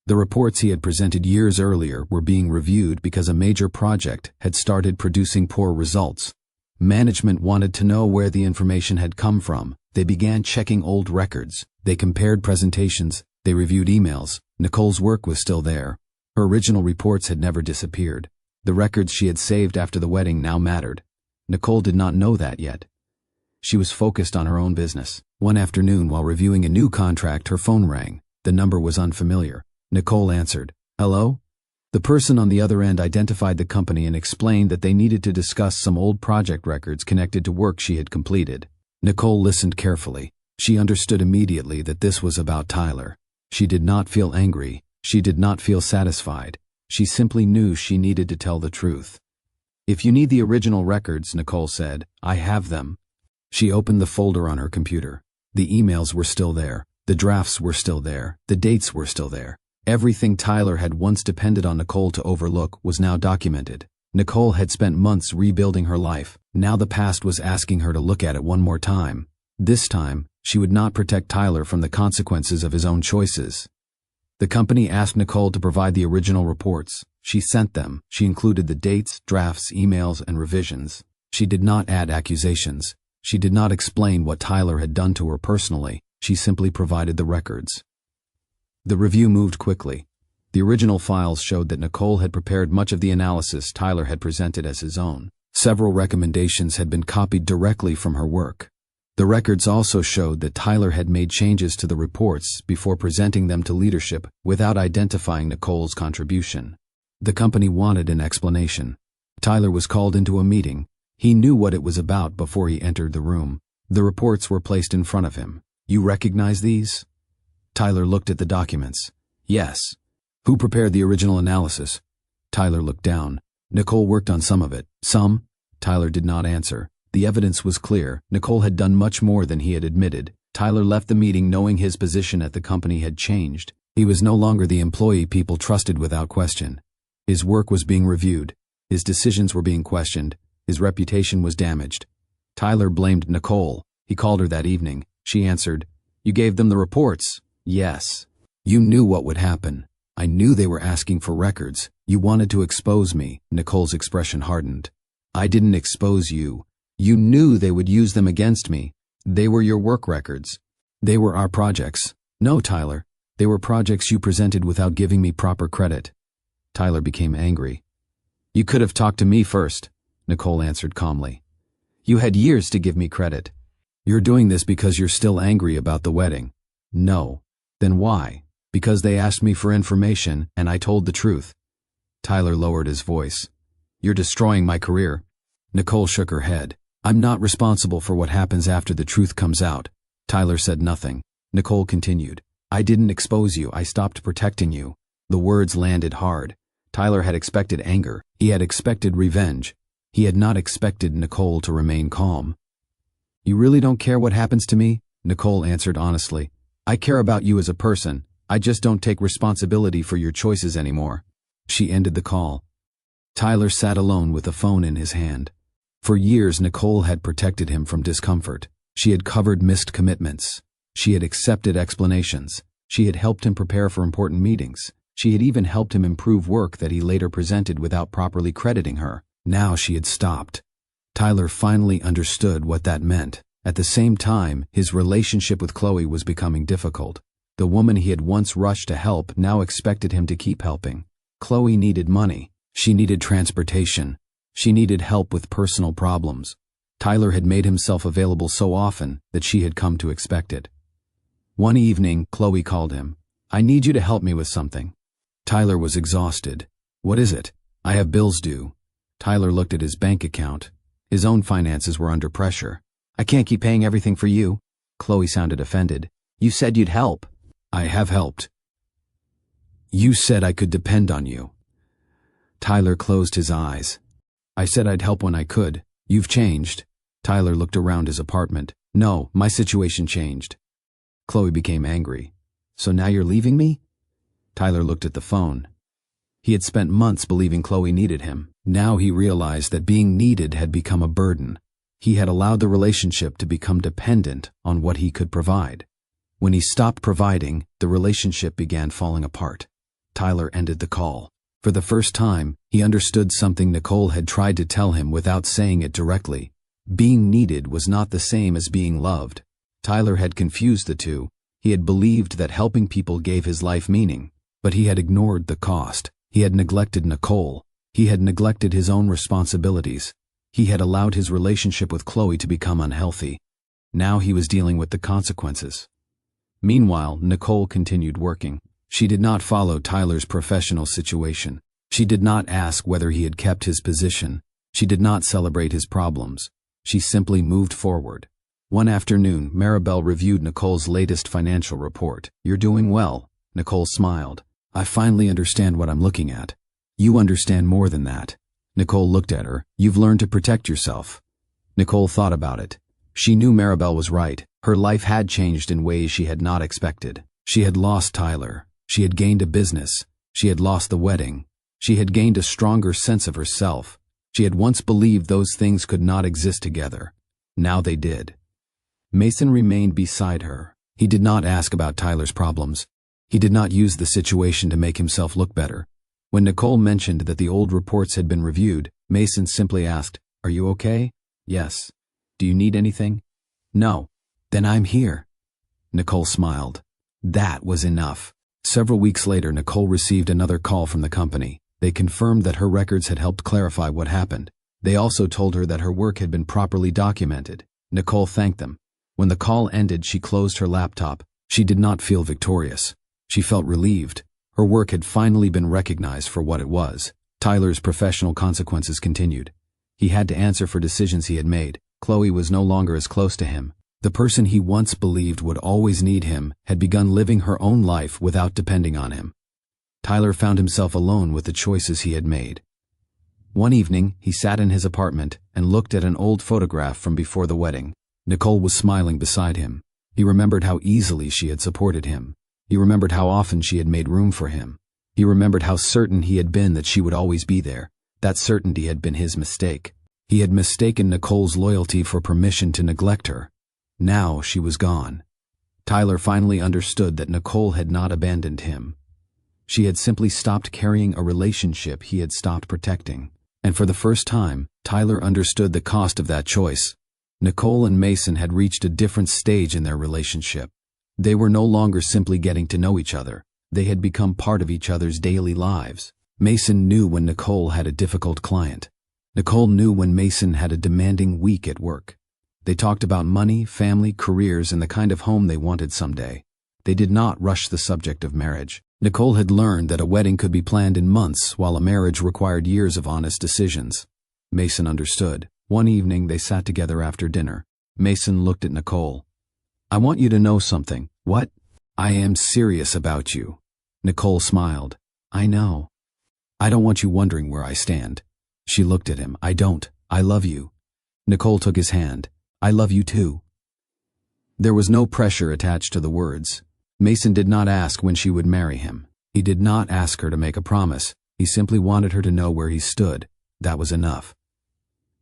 The reports he had presented years earlier were being reviewed because a major project had started producing poor results. Management wanted to know where the information had come from. They began checking old records. They compared presentations. They reviewed emails. Nicole's work was still there. Her original reports had never disappeared. The records she had saved after the wedding now mattered. Nicole did not know that yet. She was focused on her own business. One afternoon, while reviewing a new contract, her phone rang. The number was unfamiliar. Nicole answered. "Hello?" The person on the other end identified the company and explained that they needed to discuss some old project records connected to work she had completed. Nicole listened carefully. She understood immediately that this was about Tyler. She did not feel angry. She did not feel satisfied. She simply knew she needed to tell the truth. "If you need the original records," Nicole said, "I have them." She opened the folder on her computer. The emails were still there. The drafts were still there. The dates were still there. Everything Tyler had once depended on Nicole to overlook was now documented. Nicole had spent months rebuilding her life. Now the past was asking her to look at it one more time. This time, she would not protect Tyler from the consequences of his own choices. The company asked Nicole to provide the original reports. She sent them. She included the dates, drafts, emails, and revisions. She did not add accusations. She did not explain what Tyler had done to her personally. She simply provided the records. The review moved quickly. The original files showed that Nicole had prepared much of the analysis Tyler had presented as his own. Several recommendations had been copied directly from her work. The records also showed that Tyler had made changes to the reports before presenting them to leadership without identifying Nicole's contribution. The company wanted an explanation. Tyler was called into a meeting. He knew what it was about before he entered the room. The reports were placed in front of him. "You recognize these?" Tyler looked at the documents. "Yes." "Who prepared the original analysis?" Tyler looked down. "Nicole worked on some of it." "Some?" Tyler did not answer. The evidence was clear. Nicole had done much more than he had admitted. Tyler left the meeting knowing his position at the company had changed. He was no longer the employee people trusted without question. His work was being reviewed. His decisions were being questioned. His reputation was damaged. Tyler blamed Nicole. He called her that evening. She answered, "You gave them the reports." "Yes." "You knew what would happen." "I knew they were asking for records. You wanted to expose me." Nicole's expression hardened. "I didn't expose you. You knew they would use them against me. They were your work records. They were our projects." "No, Tyler. They were projects you presented without giving me proper credit." Tyler became angry. "You could have talked to me first," Nicole answered calmly. "You had years to give me credit." "You're doing this because you're still angry about the wedding." "No." "Then why?" "Because they asked me for information, and I told the truth." Tyler lowered his voice. "You're destroying my career." Nicole shook her head. "I'm not responsible for what happens after the truth comes out." Tyler said nothing. Nicole continued. "I didn't expose you. I stopped protecting you." The words landed hard. Tyler had expected anger. He had expected revenge. He had not expected Nicole to remain calm. "You really don't care what happens to me?" Nicole answered honestly. "I care about you as a person. I just don't take responsibility for your choices anymore." She ended the call. Tyler sat alone with the phone in his hand. For years, Nicole had protected him from discomfort. She had covered missed commitments. She had accepted explanations. She had helped him prepare for important meetings. She had even helped him improve work that he later presented without properly crediting her. Now she had stopped. Tyler finally understood what that meant. At the same time, his relationship with Chloe was becoming difficult. The woman he had once rushed to help now expected him to keep helping. Chloe needed money. She needed transportation. She needed help with personal problems. Tyler had made himself available so often that she had come to expect it. One evening, Chloe called him. "I need you to help me with something." Tyler was exhausted. "What is it?" "I have bills due." Tyler looked at his bank account. His own finances were under pressure. "I can't keep paying everything for you." Chloe sounded offended. "You said you'd help." "I have helped." "You said I could depend on you." Tyler closed his eyes. "I said I'd help when I could. You've changed." Tyler looked around his apartment. "No, my situation changed." Chloe became angry. "So now you're leaving me?" Tyler looked at the phone. He had spent months believing Chloe needed him. Now he realized that being needed had become a burden. He had allowed the relationship to become dependent on what he could provide. When he stopped providing, the relationship began falling apart. Tyler ended the call. For the first time, he understood something Nicole had tried to tell him without saying it directly. Being needed was not the same as being loved. Tyler had confused the two. He had believed that helping people gave his life meaning, but he had ignored the cost. He had neglected Nicole. He had neglected his own responsibilities. He had allowed his relationship with Chloe to become unhealthy. Now he was dealing with the consequences. Meanwhile, Nicole continued working. She did not follow Tyler's professional situation. She did not ask whether he had kept his position. She did not celebrate his problems. She simply moved forward. One afternoon, Maribel reviewed Nicole's latest financial report. "You're doing well." Nicole smiled. I finally understand what I'm looking at. You understand more than that. Nicole looked at her. You've learned to protect yourself. Nicole thought about it. She knew Maribel was right. Her life had changed in ways she had not expected. She had lost Tyler. She had gained a business. She had lost the wedding. She had gained a stronger sense of herself. She had once believed those things could not exist together. Now they did. Mason remained beside her. He did not ask about Tyler's problems. He did not use the situation to make himself look better. When Nicole mentioned that the old reports had been reviewed, Mason simply asked, "Are you okay?" "Yes." "Do you need anything?" "No." "Then I'm here." Nicole smiled. That was enough. Several weeks later, Nicole received another call from the company. They confirmed that her records had helped clarify what happened. They also told her that her work had been properly documented. Nicole thanked them. When the call ended, she closed her laptop. She did not feel victorious. She felt relieved. Her work had finally been recognized for what it was. Tyler's professional consequences continued. He had to answer for decisions he had made. Chloe was no longer as close to him. The person he once believed would always need him had begun living her own life without depending on him. Tyler found himself alone with the choices he had made. One evening, he sat in his apartment and looked at an old photograph from before the wedding. Nicole was smiling beside him. He remembered how easily she had supported him. He remembered how often she had made room for him. He remembered how certain he had been that she would always be there. That certainty had been his mistake. He had mistaken Nicole's loyalty for permission to neglect her. Now she was gone. Tyler finally understood that Nicole had not abandoned him. She had simply stopped carrying a relationship he had stopped protecting. And for the first time, Tyler understood the cost of that choice. Nicole and Mason had reached a different stage in their relationship. They were no longer simply getting to know each other. They had become part of each other's daily lives. Mason knew when Nicole had a difficult client. Nicole knew when Mason had a demanding week at work. They talked about money, family, careers, and the kind of home they wanted someday. They did not rush the subject of marriage. Nicole had learned that a wedding could be planned in months, while a marriage required years of honest decisions. Mason understood. One evening, they sat together after dinner. Mason looked at Nicole. "I want you to know something." "What?" "I am serious about you." Nicole smiled. "I know. I don't want you wondering where I stand." She looked at him. "I don't. I love you." Nicole took his hand. "I love you too." There was no pressure attached to the words. Mason did not ask when she would marry him. He did not ask her to make a promise. He simply wanted her to know where he stood. That was enough.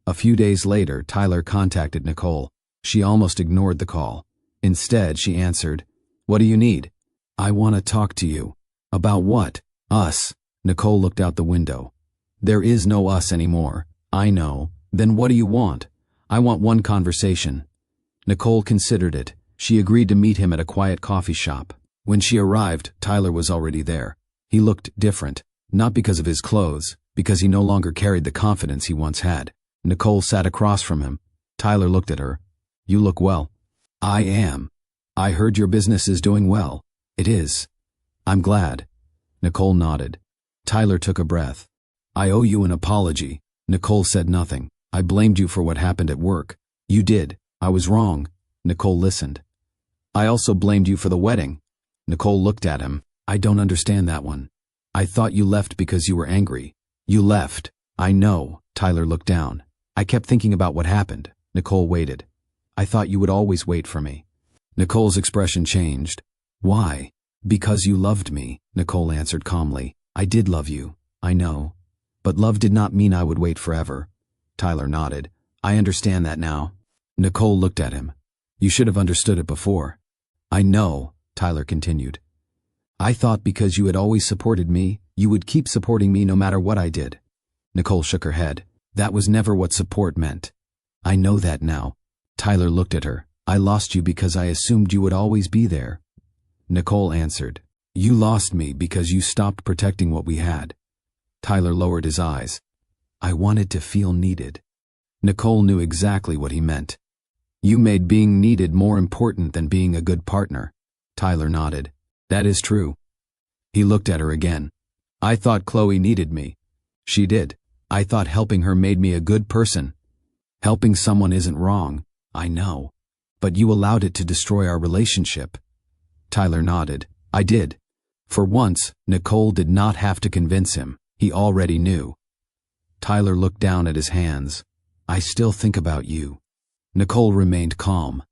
A few days later, Tyler contacted Nicole. She almost ignored the call. Instead, she answered, "What do you need?" "I want to talk to you." "About what?" "Us." Nicole looked out the window. "There is no us anymore." "I know. Then what do you want?" "I want one conversation." Nicole considered it. She agreed to meet him at a quiet coffee shop. When she arrived, Tyler was already there. He looked different, not because of his clothes, because he no longer carried the confidence he once had. Nicole sat across from him. Tyler looked at her. "You look well." "I am. I heard your business is doing well." "It is." "I'm glad." Nicole nodded. Tyler took a breath. "I owe you an apology." Nicole said nothing. "I blamed you for what happened at work." "You did. I was wrong." Nicole listened. "I also blamed you for the wedding." Nicole looked at him. "I don't understand that one." "I thought you left because you were angry." "You left." "I know." Tyler looked down. "I kept thinking about what happened." Nicole waited. "I thought you would always wait for me." Nicole's expression changed. "Why?" "Because you loved me," Nicole answered calmly. "I did love you. I know. But love did not mean I would wait forever." Tyler nodded. "I understand that now." Nicole looked at him. "You should have understood it before." "I know," Tyler continued. "I thought because you had always supported me, you would keep supporting me no matter what I did." Nicole shook her head. "That was never what support meant." "I know that now." Tyler looked at her. "I lost you because I assumed you would always be there." Nicole answered, "You lost me because you stopped protecting what we had." Tyler lowered his eyes. "I wanted to feel needed." Nicole knew exactly what he meant. "You made being needed more important than being a good partner." Tyler nodded. "That is true." He looked at her again. "I thought Chloe needed me." "She did. I thought helping her made me a good person." "Helping someone isn't wrong." "I know. But you allowed it to destroy our relationship." Tyler nodded. "I did. For once, Nicole did not have to convince him. He already knew. Tyler looked down at his hands. I still think about you. Nicole remained calm.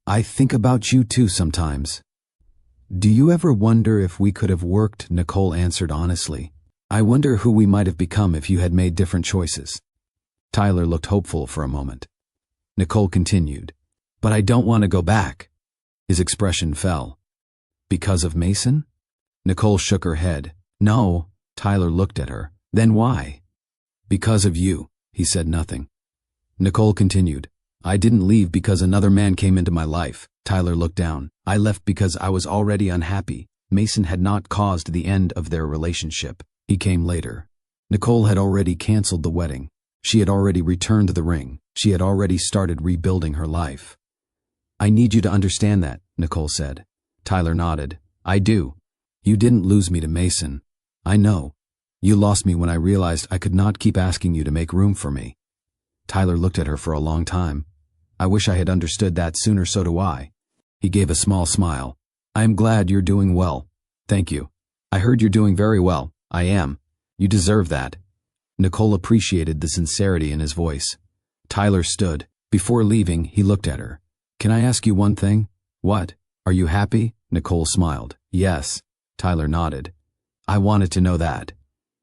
I think about you too sometimes. Do you ever wonder if we could have worked? Nicole answered honestly. I wonder who we might have become if you had made different choices. Tyler looked hopeful for a moment. Nicole continued. But I don't want to go back. His expression fell. Because of Mason? Nicole shook her head. No. Tyler looked at her. Then why? Because of you. He said nothing. Nicole continued. I didn't leave because another man came into my life. Tyler looked down. I left because I was already unhappy. Mason had not caused the end of their relationship. He came later. Nicole had already canceled the wedding. She had already returned the ring. She had already started rebuilding her life. I need you to understand that, Nicole said. Tyler nodded. I do. You didn't lose me to Mason. I know. You lost me when I realized I could not keep asking you to make room for me. Tyler looked at her for a long time. I wish I had understood that sooner, so do I. He gave a small smile. I am glad you're doing well. Thank you. I heard you're doing very well. I am. You deserve that. Nicole appreciated the sincerity in his voice. Tyler stood. Before leaving, he looked at her. Can I ask you one thing? What? Are you happy? Nicole smiled. Yes. Tyler nodded. I wanted to know that.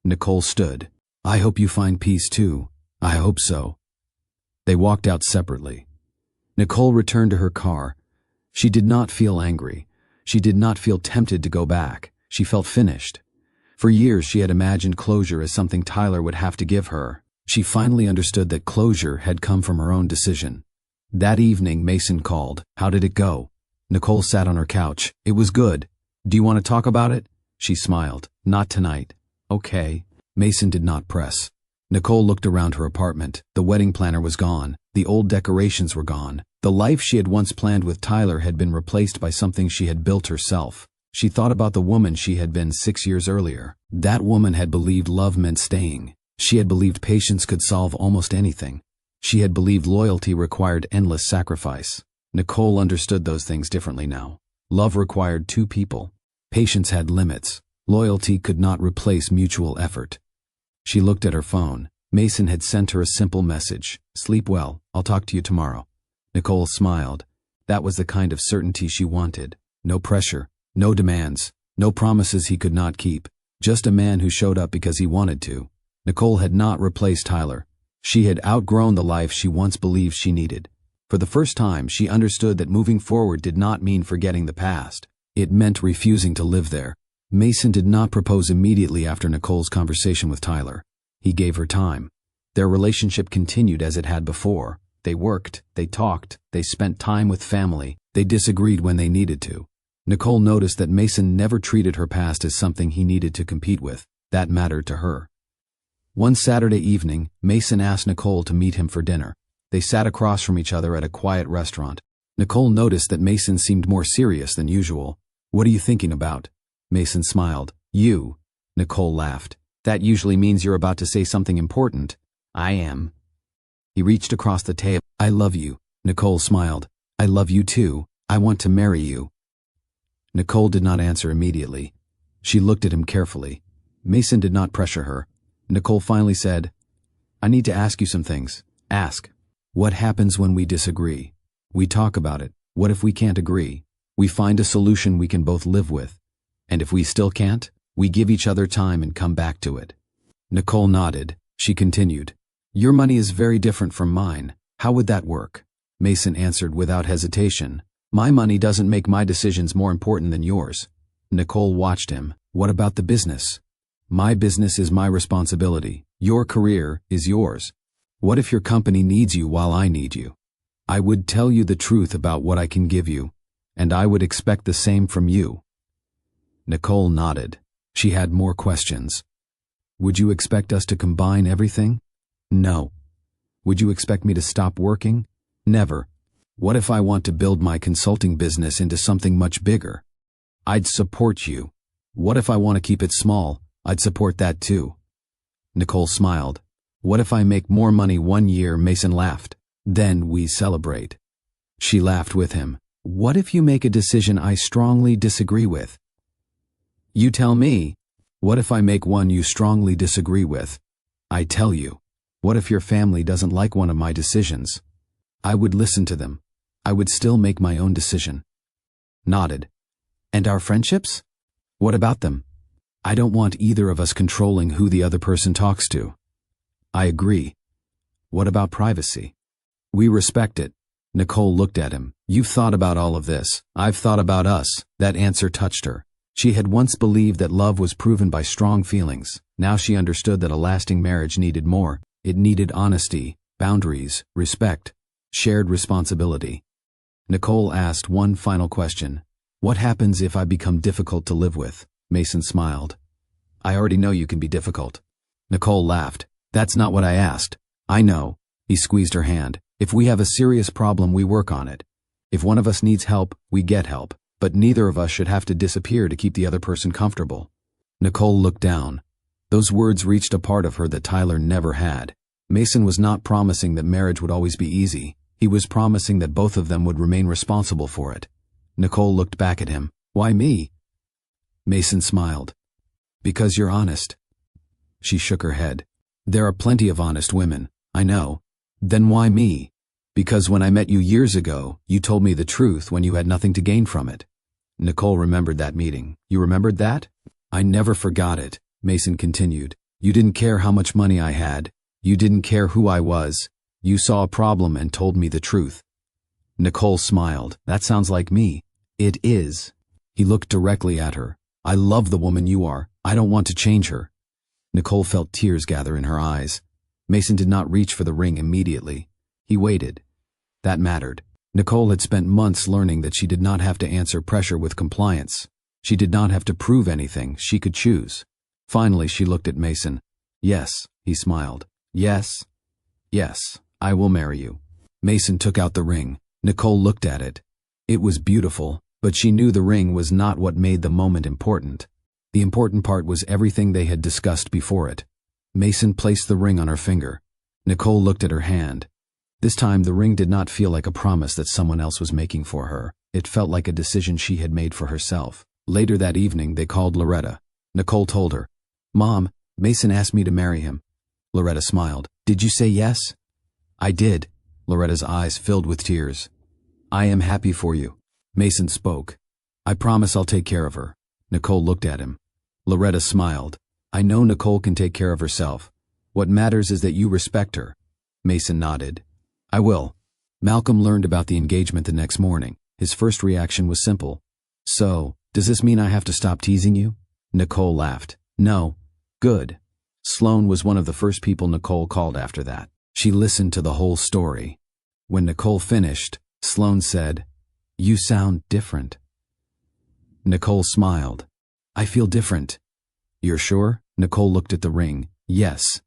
Nicole stood. I hope you find peace too. I hope so. They walked out separately. Nicole returned to her car. She did not feel angry. She did not feel tempted to go back. She felt finished. For years she had imagined closure as something Tyler would have to give her. She finally understood that closure had come from her own decision. That evening Mason called. How did it go? Nicole sat on her couch. It was good. Do you want to talk about it? She smiled. Not tonight. Okay. Mason did not press. Nicole looked around her apartment. The wedding planner was gone. The old decorations were gone. The life she had once planned with Tyler had been replaced by something she had built herself. She thought about the woman she had been 6 years earlier. That woman had believed love meant staying. She had believed patience could solve almost anything. She had believed loyalty required endless sacrifice. Nicole understood those things differently now. Love required two people. Patience had limits. Loyalty could not replace mutual effort. She looked at her phone. Mason had sent her a simple message. Sleep well. I'll talk to you tomorrow. Nicole smiled. That was the kind of certainty she wanted. No pressure. No demands. No promises he could not keep. Just a man who showed up because he wanted to. Nicole had not replaced Tyler. She had outgrown the life she once believed she needed. For the first time, she understood that moving forward did not mean forgetting the past. It meant refusing to live there. Mason did not propose immediately after Nicole's conversation with Tyler. He gave her time. Their relationship continued as it had before. They worked, they talked, they spent time with family, they disagreed when they needed to. Nicole noticed that Mason never treated her past as something he needed to compete with. That mattered to her. One Saturday evening, Mason asked Nicole to meet him for dinner. They sat across from each other at a quiet restaurant. Nicole noticed that Mason seemed more serious than usual. What are you thinking about? Mason smiled. You. Nicole laughed. That usually means you're about to say something important. I am. He reached across the table. I love you. Nicole smiled. I love you too. I want to marry you. Nicole did not answer immediately. She looked at him carefully. Mason did not pressure her. Nicole finally said, I need to ask you some things. Ask. What happens when we disagree? We talk about it. What if we can't agree? We find a solution we can both live with. And if we still can't, we give each other time and come back to it. Nicole nodded. She continued. Your money is very different from mine. How would that work? Mason answered without hesitation. My money doesn't make my decisions more important than yours. Nicole watched him. What about the business? My business is my responsibility. Your career is yours. What if your company needs you while I need you? I would tell you the truth about what I can give you, and I would expect the same from you. Nicole nodded. She had more questions. Would you expect us to combine everything? No. Would you expect me to stop working? Never. What if I want to build my consulting business into something much bigger? I'd support you. What if I want to keep it small? I'd support that too. Nicole smiled. What if I make more money one year? Mason laughed. Then we celebrate. She laughed with him. What if you make a decision I strongly disagree with? You tell me. What if I make one you strongly disagree with? I tell you. What if your family doesn't like one of my decisions? I would listen to them. I would still make my own decision. Nodded. And our friendships? What about them? I don't want either of us controlling who the other person talks to. I agree. What about privacy? We respect it. Nicole looked at him. You've thought about all of this. I've thought about us. That answer touched her. She had once believed that love was proven by strong feelings. Now she understood that a lasting marriage needed more. It needed honesty, boundaries, respect, shared responsibility. Nicole asked one final question. What happens if I become difficult to live with? Mason smiled. I already know you can be difficult. Nicole laughed. That's not what I asked. I know. He squeezed her hand. If we have a serious problem, we work on it. If one of us needs help, we get help. But neither of us should have to disappear to keep the other person comfortable. Nicole looked down. Those words reached a part of her that Tyler never had. Mason was not promising that marriage would always be easy. He was promising that both of them would remain responsible for it. Nicole looked back at him. Why me? Mason smiled. Because you're honest. She shook her head. There are plenty of honest women. I know. Then why me? Because when I met you years ago, you told me the truth when you had nothing to gain from it. Nicole remembered that meeting. You remembered that? I never forgot it, Mason continued. You didn't care how much money I had. You didn't care who I was. You saw a problem and told me the truth. Nicole smiled. That sounds like me. It is. He looked directly at her. I love the woman you are. I don't want to change her. Nicole felt tears gather in her eyes. Mason did not reach for the ring immediately. He waited. That mattered. Nicole had spent months learning that she did not have to answer pressure with compliance. She did not have to prove anything. She could choose. Finally, she looked at Mason. Yes, he smiled. Yes. Yes, I will marry you. Mason took out the ring. Nicole looked at it. It was beautiful, but she knew the ring was not what made the moment important. The important part was everything they had discussed before it. Mason placed the ring on her finger. Nicole looked at her hand. This time the ring did not feel like a promise that someone else was making for her. It felt like a decision she had made for herself. Later that evening they called Loretta. Nicole told her, Mom, Mason asked me to marry him. Loretta smiled. Did you say yes? I did. Loretta's eyes filled with tears. I am happy for you. Mason spoke. I promise I'll take care of her. Nicole looked at him. Loretta smiled. I know Nicole can take care of herself. What matters is that you respect her. Mason nodded. I will. Malcolm learned about the engagement the next morning. His first reaction was simple. So, does this mean I have to stop teasing you? Nicole laughed. No. Good. Sloane was one of the first people Nicole called after that. She listened to the whole story. When Nicole finished, Sloane said, You sound different. Nicole smiled. I feel different. You're sure? Nicole looked at the ring. Yes.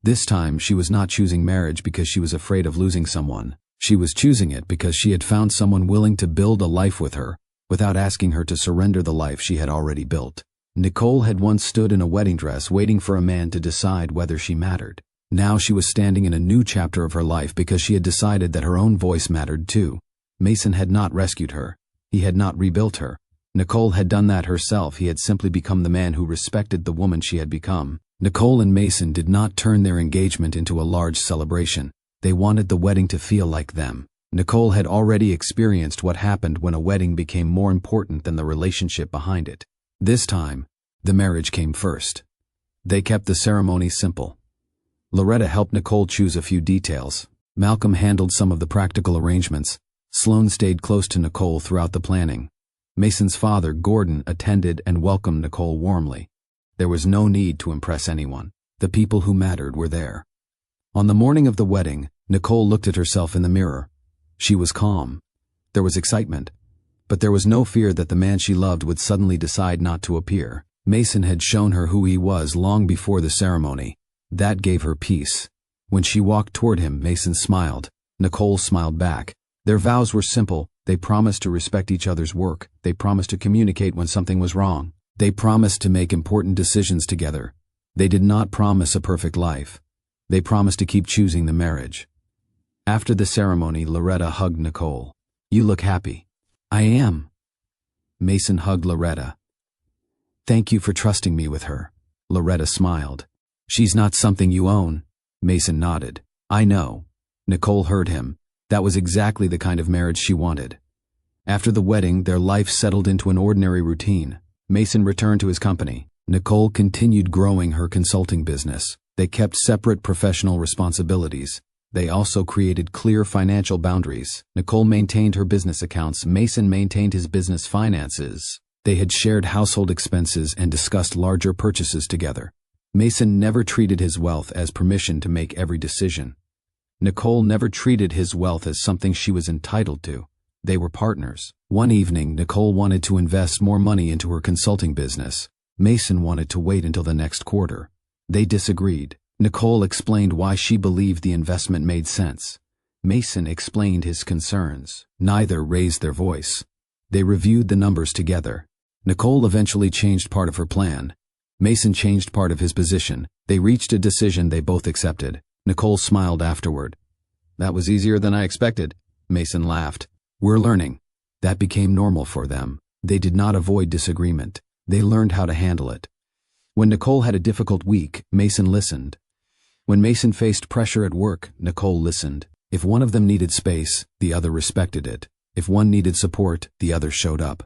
This time she was not choosing marriage because she was afraid of losing someone. She was choosing it because she had found someone willing to build a life with her, without asking her to surrender the life she had already built. Nicole had once stood in a wedding dress waiting for a man to decide whether she mattered. Now she was standing in a new chapter of her life because she had decided that her own voice mattered too. Mason had not rescued her. He had not rebuilt her. Nicole had done that herself. He had simply become the man who respected the woman she had become. Nicole and Mason did not turn their engagement into a large celebration. They wanted the wedding to feel like them. Nicole had already experienced what happened when a wedding became more important than the relationship behind it. This time, the marriage came first. They kept the ceremony simple. Loretta helped Nicole choose a few details. Malcolm handled some of the practical arrangements. Sloane stayed close to Nicole throughout the planning. Mason's father, Gordon, attended and welcomed Nicole warmly. There was no need to impress anyone. The people who mattered were there. On the morning of the wedding, Nicole looked at herself in the mirror. She was calm. There was excitement. But there was no fear that the man she loved would suddenly decide not to appear. Mason had shown her who he was long before the ceremony. That gave her peace. When she walked toward him, Mason smiled. Nicole smiled back. Their vows were simple. They promised to respect each other's work. They promised to communicate when something was wrong. They promised to make important decisions together. They did not promise a perfect life. They promised to keep choosing the marriage. After the ceremony, Loretta hugged Nicole. You look happy. I am. Mason hugged Loretta. Thank you for trusting me with her. Loretta smiled. She's not something you own. Mason nodded. I know. Nicole heard him. That was exactly the kind of marriage she wanted. After the wedding, their life settled into an ordinary routine. Mason returned to his company. Nicole continued growing her consulting business. They kept separate professional responsibilities. They also created clear financial boundaries. Nicole maintained her business accounts. Mason maintained his business finances. They had shared household expenses and discussed larger purchases together. Mason never treated his wealth as permission to make every decision. Nicole never treated his wealth as something she was entitled to. They were partners. One evening, Nicole wanted to invest more money into her consulting business. Mason wanted to wait until the next quarter. They disagreed. Nicole explained why she believed the investment made sense. Mason explained his concerns. Neither raised their voice. They reviewed the numbers together. Nicole eventually changed part of her plan. Mason changed part of his position. They reached a decision they both accepted. Nicole smiled afterward. That was easier than I expected. Mason laughed. We're learning. That became normal for them. They did not avoid disagreement. They learned how to handle it. When Nicole had a difficult week, Mason listened. When Mason faced pressure at work, Nicole listened. If one of them needed space, the other respected it. If one needed support, the other showed up.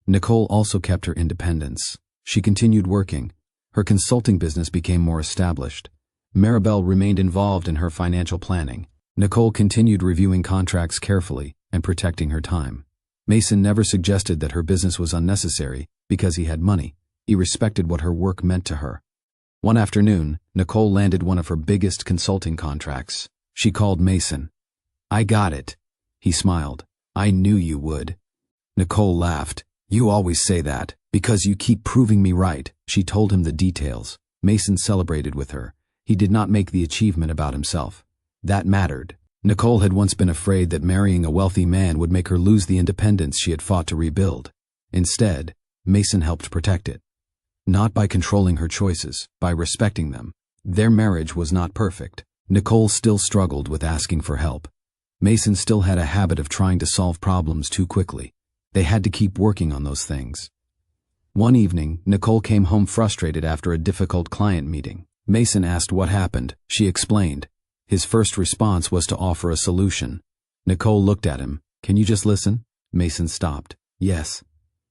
Nicole also kept her independence. She continued working. Her consulting business became more established. Maribel remained involved in her financial planning. Nicole continued reviewing contracts carefully and protecting her time. Mason never suggested that her business was unnecessary because he had money. He respected what her work meant to her. One afternoon, Nicole landed one of her biggest consulting contracts. She called Mason. I got it. He smiled. I knew you would. Nicole laughed. You always say that, because you keep proving me right. She told him the details. Mason celebrated with her. He did not make the achievement about himself. That mattered. Nicole had once been afraid that marrying a wealthy man would make her lose the independence she had fought to rebuild. Instead, Mason helped protect it. Not by controlling her choices, by respecting them. Their marriage was not perfect. Nicole still struggled with asking for help. Mason still had a habit of trying to solve problems too quickly. They had to keep working on those things. One evening, Nicole came home frustrated after a difficult client meeting. Mason asked what happened. She explained. His first response was to offer a solution. Nicole looked at him. Can you just listen? Mason stopped. Yes.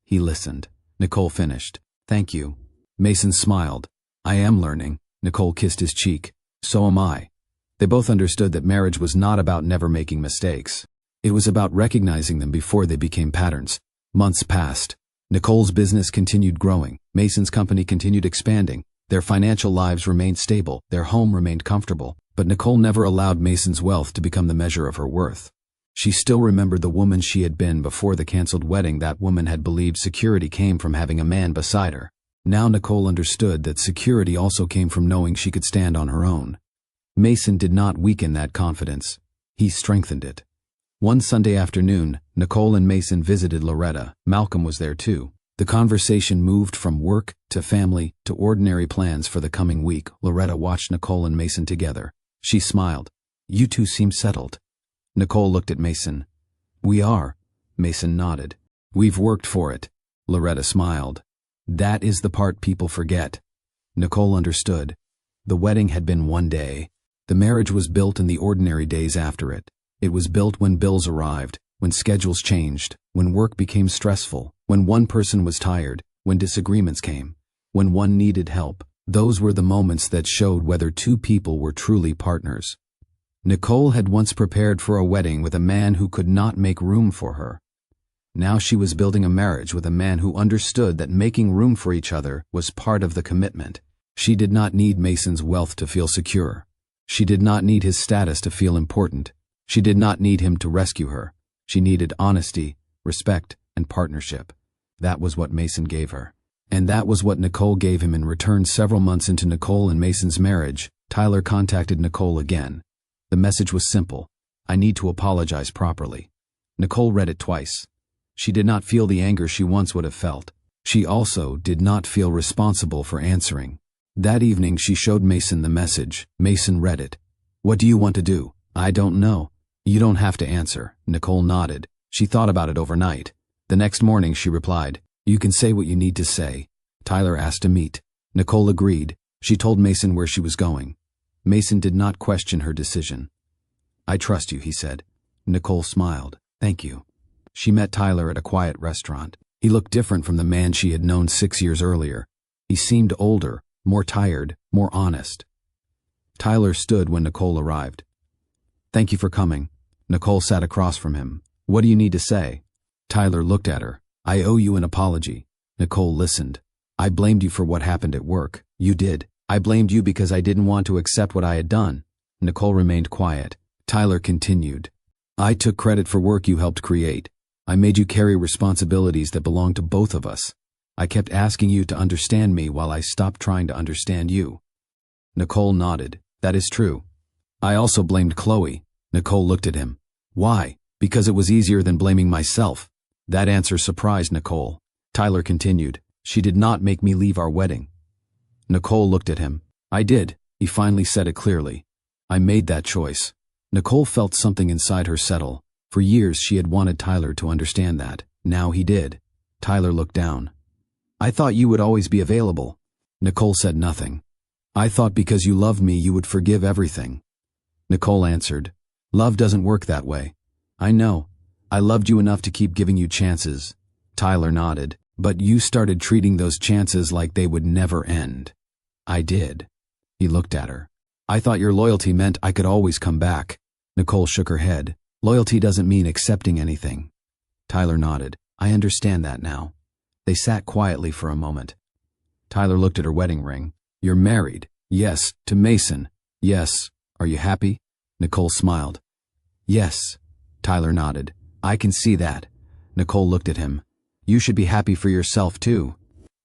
He listened. Nicole finished. Thank you. Mason smiled. I am learning. Nicole kissed his cheek. So am I. They both understood that marriage was not about never making mistakes. It was about recognizing them before they became patterns. Months passed. Nicole's business continued growing. Mason's company continued expanding. Their financial lives remained stable. Their home remained comfortable. But Nicole never allowed Mason's wealth to become the measure of her worth. She still remembered the woman she had been before the canceled wedding. That woman had believed security came from having a man beside her. Now Nicole understood that security also came from knowing she could stand on her own. Mason did not weaken that confidence. He strengthened it. One Sunday afternoon, Nicole and Mason visited Loretta. Malcolm was there too. The conversation moved from work to family to ordinary plans for the coming week. Loretta watched Nicole and Mason together. She smiled. You two seem settled. Nicole looked at Mason. We are. Mason nodded. We've worked for it. Loretta smiled. That is the part people forget. Nicole understood. The wedding had been one day. The marriage was built in the ordinary days after it. It was built when bills arrived, when schedules changed, when work became stressful, when one person was tired, when disagreements came, when one needed help. Those were the moments that showed whether two people were truly partners. Nicole had once prepared for a wedding with a man who could not make room for her. Now she was building a marriage with a man who understood that making room for each other was part of the commitment. She did not need Mason's wealth to feel secure. She did not need his status to feel important. She did not need him to rescue her. She needed honesty, respect, and partnership. That was what Mason gave her. And that was what Nicole gave him in return. Several months into Nicole and Mason's marriage, Tyler contacted Nicole again. The message was simple. I need to apologize properly. Nicole read it twice. She did not feel the anger she once would have felt. She also did not feel responsible for answering. That evening she showed Mason the message. Mason read it. What do you want to do? I don't know. You don't have to answer. Nicole nodded. She thought about it overnight. The next morning she replied, You can say what you need to say. Tyler asked to meet. Nicole agreed. She told Mason where she was going. Mason did not question her decision. "I trust you," he said. Nicole smiled. "Thank you." She met Tyler at a quiet restaurant. He looked different from the man she had known 6 years earlier. He seemed older, more tired, more honest. Tyler stood when Nicole arrived. "Thank you for coming." Nicole sat across from him. "What do you need to say?" Tyler looked at her. "I owe you an apology." Nicole listened. "I blamed you for what happened at work." "You did. I blamed you because I didn't want to accept what I had done." Nicole remained quiet. Tyler continued. "I took credit for work you helped create. I made you carry responsibilities that belonged to both of us. I kept asking you to understand me while I stopped trying to understand you." Nicole nodded. "That is true." "I also blamed Chloe." Nicole looked at him. "Why?" "Because it was easier than blaming myself." That answer surprised Nicole. Tyler continued. "She did not make me leave our wedding." Nicole looked at him. "I did." He finally said it clearly. "I made that choice." Nicole felt something inside her settle. For years she had wanted Tyler to understand that. Now he did. Tyler looked down. "I thought you would always be available." Nicole said nothing. "I thought because you loved me you would forgive everything." Nicole answered. "Love doesn't work that way." "I know. I loved you enough to keep giving you chances." Tyler nodded. "But you started treating those chances like they would never end." "I did." He looked at her. "I thought your loyalty meant I could always come back." Nicole shook her head. "Loyalty doesn't mean accepting anything." Tyler nodded. "I understand that now." They sat quietly for a moment. Tyler looked at her wedding ring. "You're married." "Yes." "To Mason." "Yes." "Are you happy?" Nicole smiled. "Yes." Tyler nodded. "I can see that." Nicole looked at him. "You should be happy for yourself, too."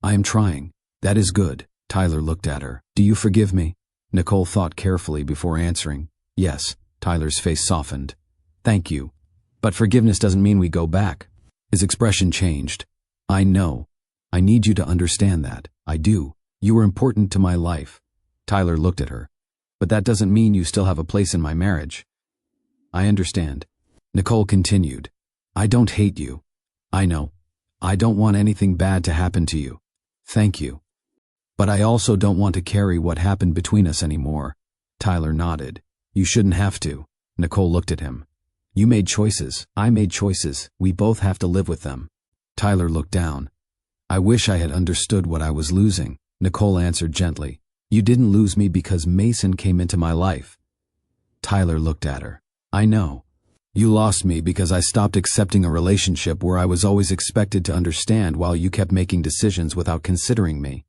"I am trying." "That is good." Tyler looked at her. "Do you forgive me?" Nicole thought carefully before answering. "Yes." Tyler's face softened. "Thank you. But forgiveness doesn't mean we go back." His expression changed. "I know. I need you to understand that. I do. You were important to my life." Tyler looked at her. "But that doesn't mean you still have a place in my marriage." "I understand." Nicole continued. "I don't hate you. I know. I don't want anything bad to happen to you. Thank you. But I also don't want to carry what happened between us anymore." Tyler nodded. "You shouldn't have to." Nicole looked at him. "You made choices. I made choices. We both have to live with them." Tyler looked down. "I wish I had understood what I was losing." Nicole answered gently. "You didn't lose me because Mason came into my life." Tyler looked at her. "I know. You lost me because I stopped accepting a relationship where I was always expected to understand while you kept making decisions without considering me."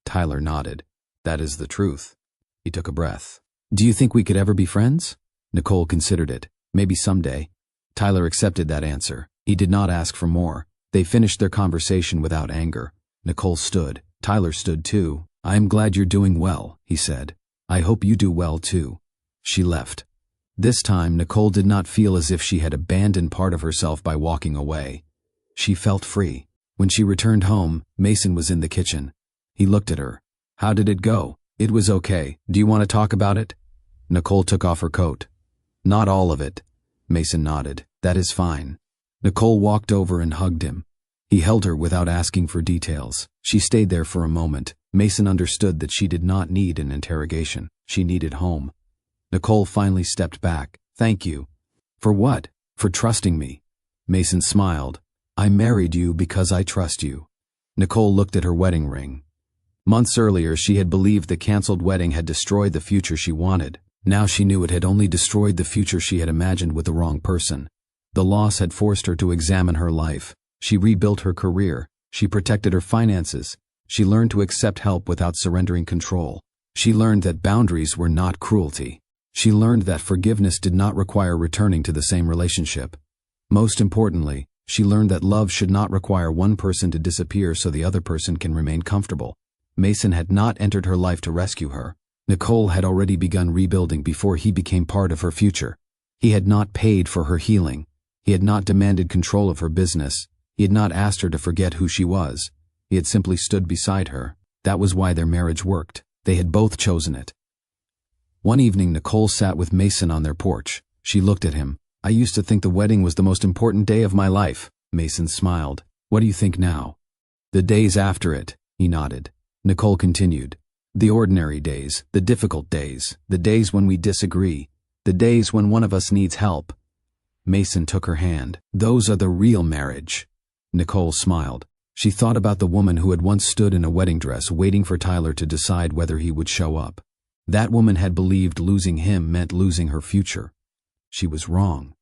Tyler nodded. "That is the truth." He took a breath. "Do you think we could ever be friends?" Nicole considered it. "Maybe someday." Tyler accepted that answer. He did not ask for more. They finished their conversation without anger. Nicole stood. Tyler stood too. "I am glad you're doing well," he said. "I hope you do well too." She left. This time Nicole did not feel as if she had abandoned part of herself by walking away. She felt free. When she returned home, Mason was in the kitchen. He looked at her. "How did it go?" "It was okay. Do you want to talk about it?" Nicole took off her coat. "Not all of it." Mason nodded. "That is fine." Nicole walked over and hugged him. He held her without asking for details. She stayed there for a moment. Mason understood that she did not need an interrogation. She needed home. Nicole finally stepped back. "Thank you." "For what?" "For trusting me." Mason smiled. "I married you because I trust you." Nicole looked at her wedding ring. Months earlier, she had believed the canceled wedding had destroyed the future she wanted. Now she knew it had only destroyed the future she had imagined with the wrong person. The loss had forced her to examine her life. She rebuilt her career. She protected her finances. She learned to accept help without surrendering control. She learned that boundaries were not cruelty. She learned that forgiveness did not require returning to the same relationship. Most importantly, she learned that love should not require one person to disappear so the other person can remain comfortable. Mason had not entered her life to rescue her. Nicole had already begun rebuilding before he became part of her future. He had not paid for her healing. He had not demanded control of her business. He had not asked her to forget who she was. He had simply stood beside her. That was why their marriage worked. They had both chosen it. One evening, Nicole sat with Mason on their porch. She looked at him. "I used to think the wedding was the most important day of my life." Mason smiled. "What do you think now?" "The days after it," He nodded. Nicole continued. The ordinary days, the difficult days, the days when we disagree, the days when one of us needs help. Mason took her hand. Those are the real marriage. Nicole smiled. She thought about the woman who had once stood in a wedding dress waiting for Tyler to decide whether he would show up. That woman had believed losing him meant losing her future. She was wrong.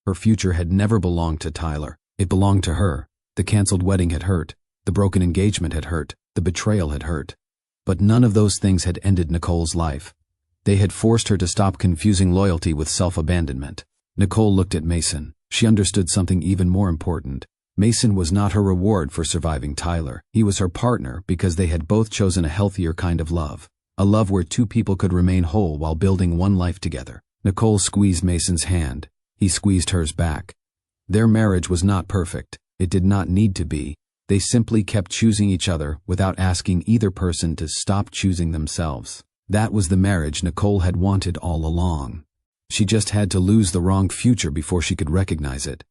Her future had never belonged to Tyler. It belonged to her. The canceled wedding had hurt. The broken engagement had hurt. The betrayal had hurt. But none of those things had ended Nicole's life. They had forced her to stop confusing loyalty with self-abandonment. Nicole looked at Mason. She understood something even more important. Mason was not her reward for surviving Tyler. He was her partner because they had both chosen a healthier kind of love. A love where two people could remain whole while building one life together. Nicole squeezed Mason's hand. He squeezed hers back. Their marriage was not perfect. It did not need to be. They simply kept choosing each other without asking either person to stop choosing themselves. That was the marriage Nicole had wanted all along. She just had to lose the wrong future before she could recognize it.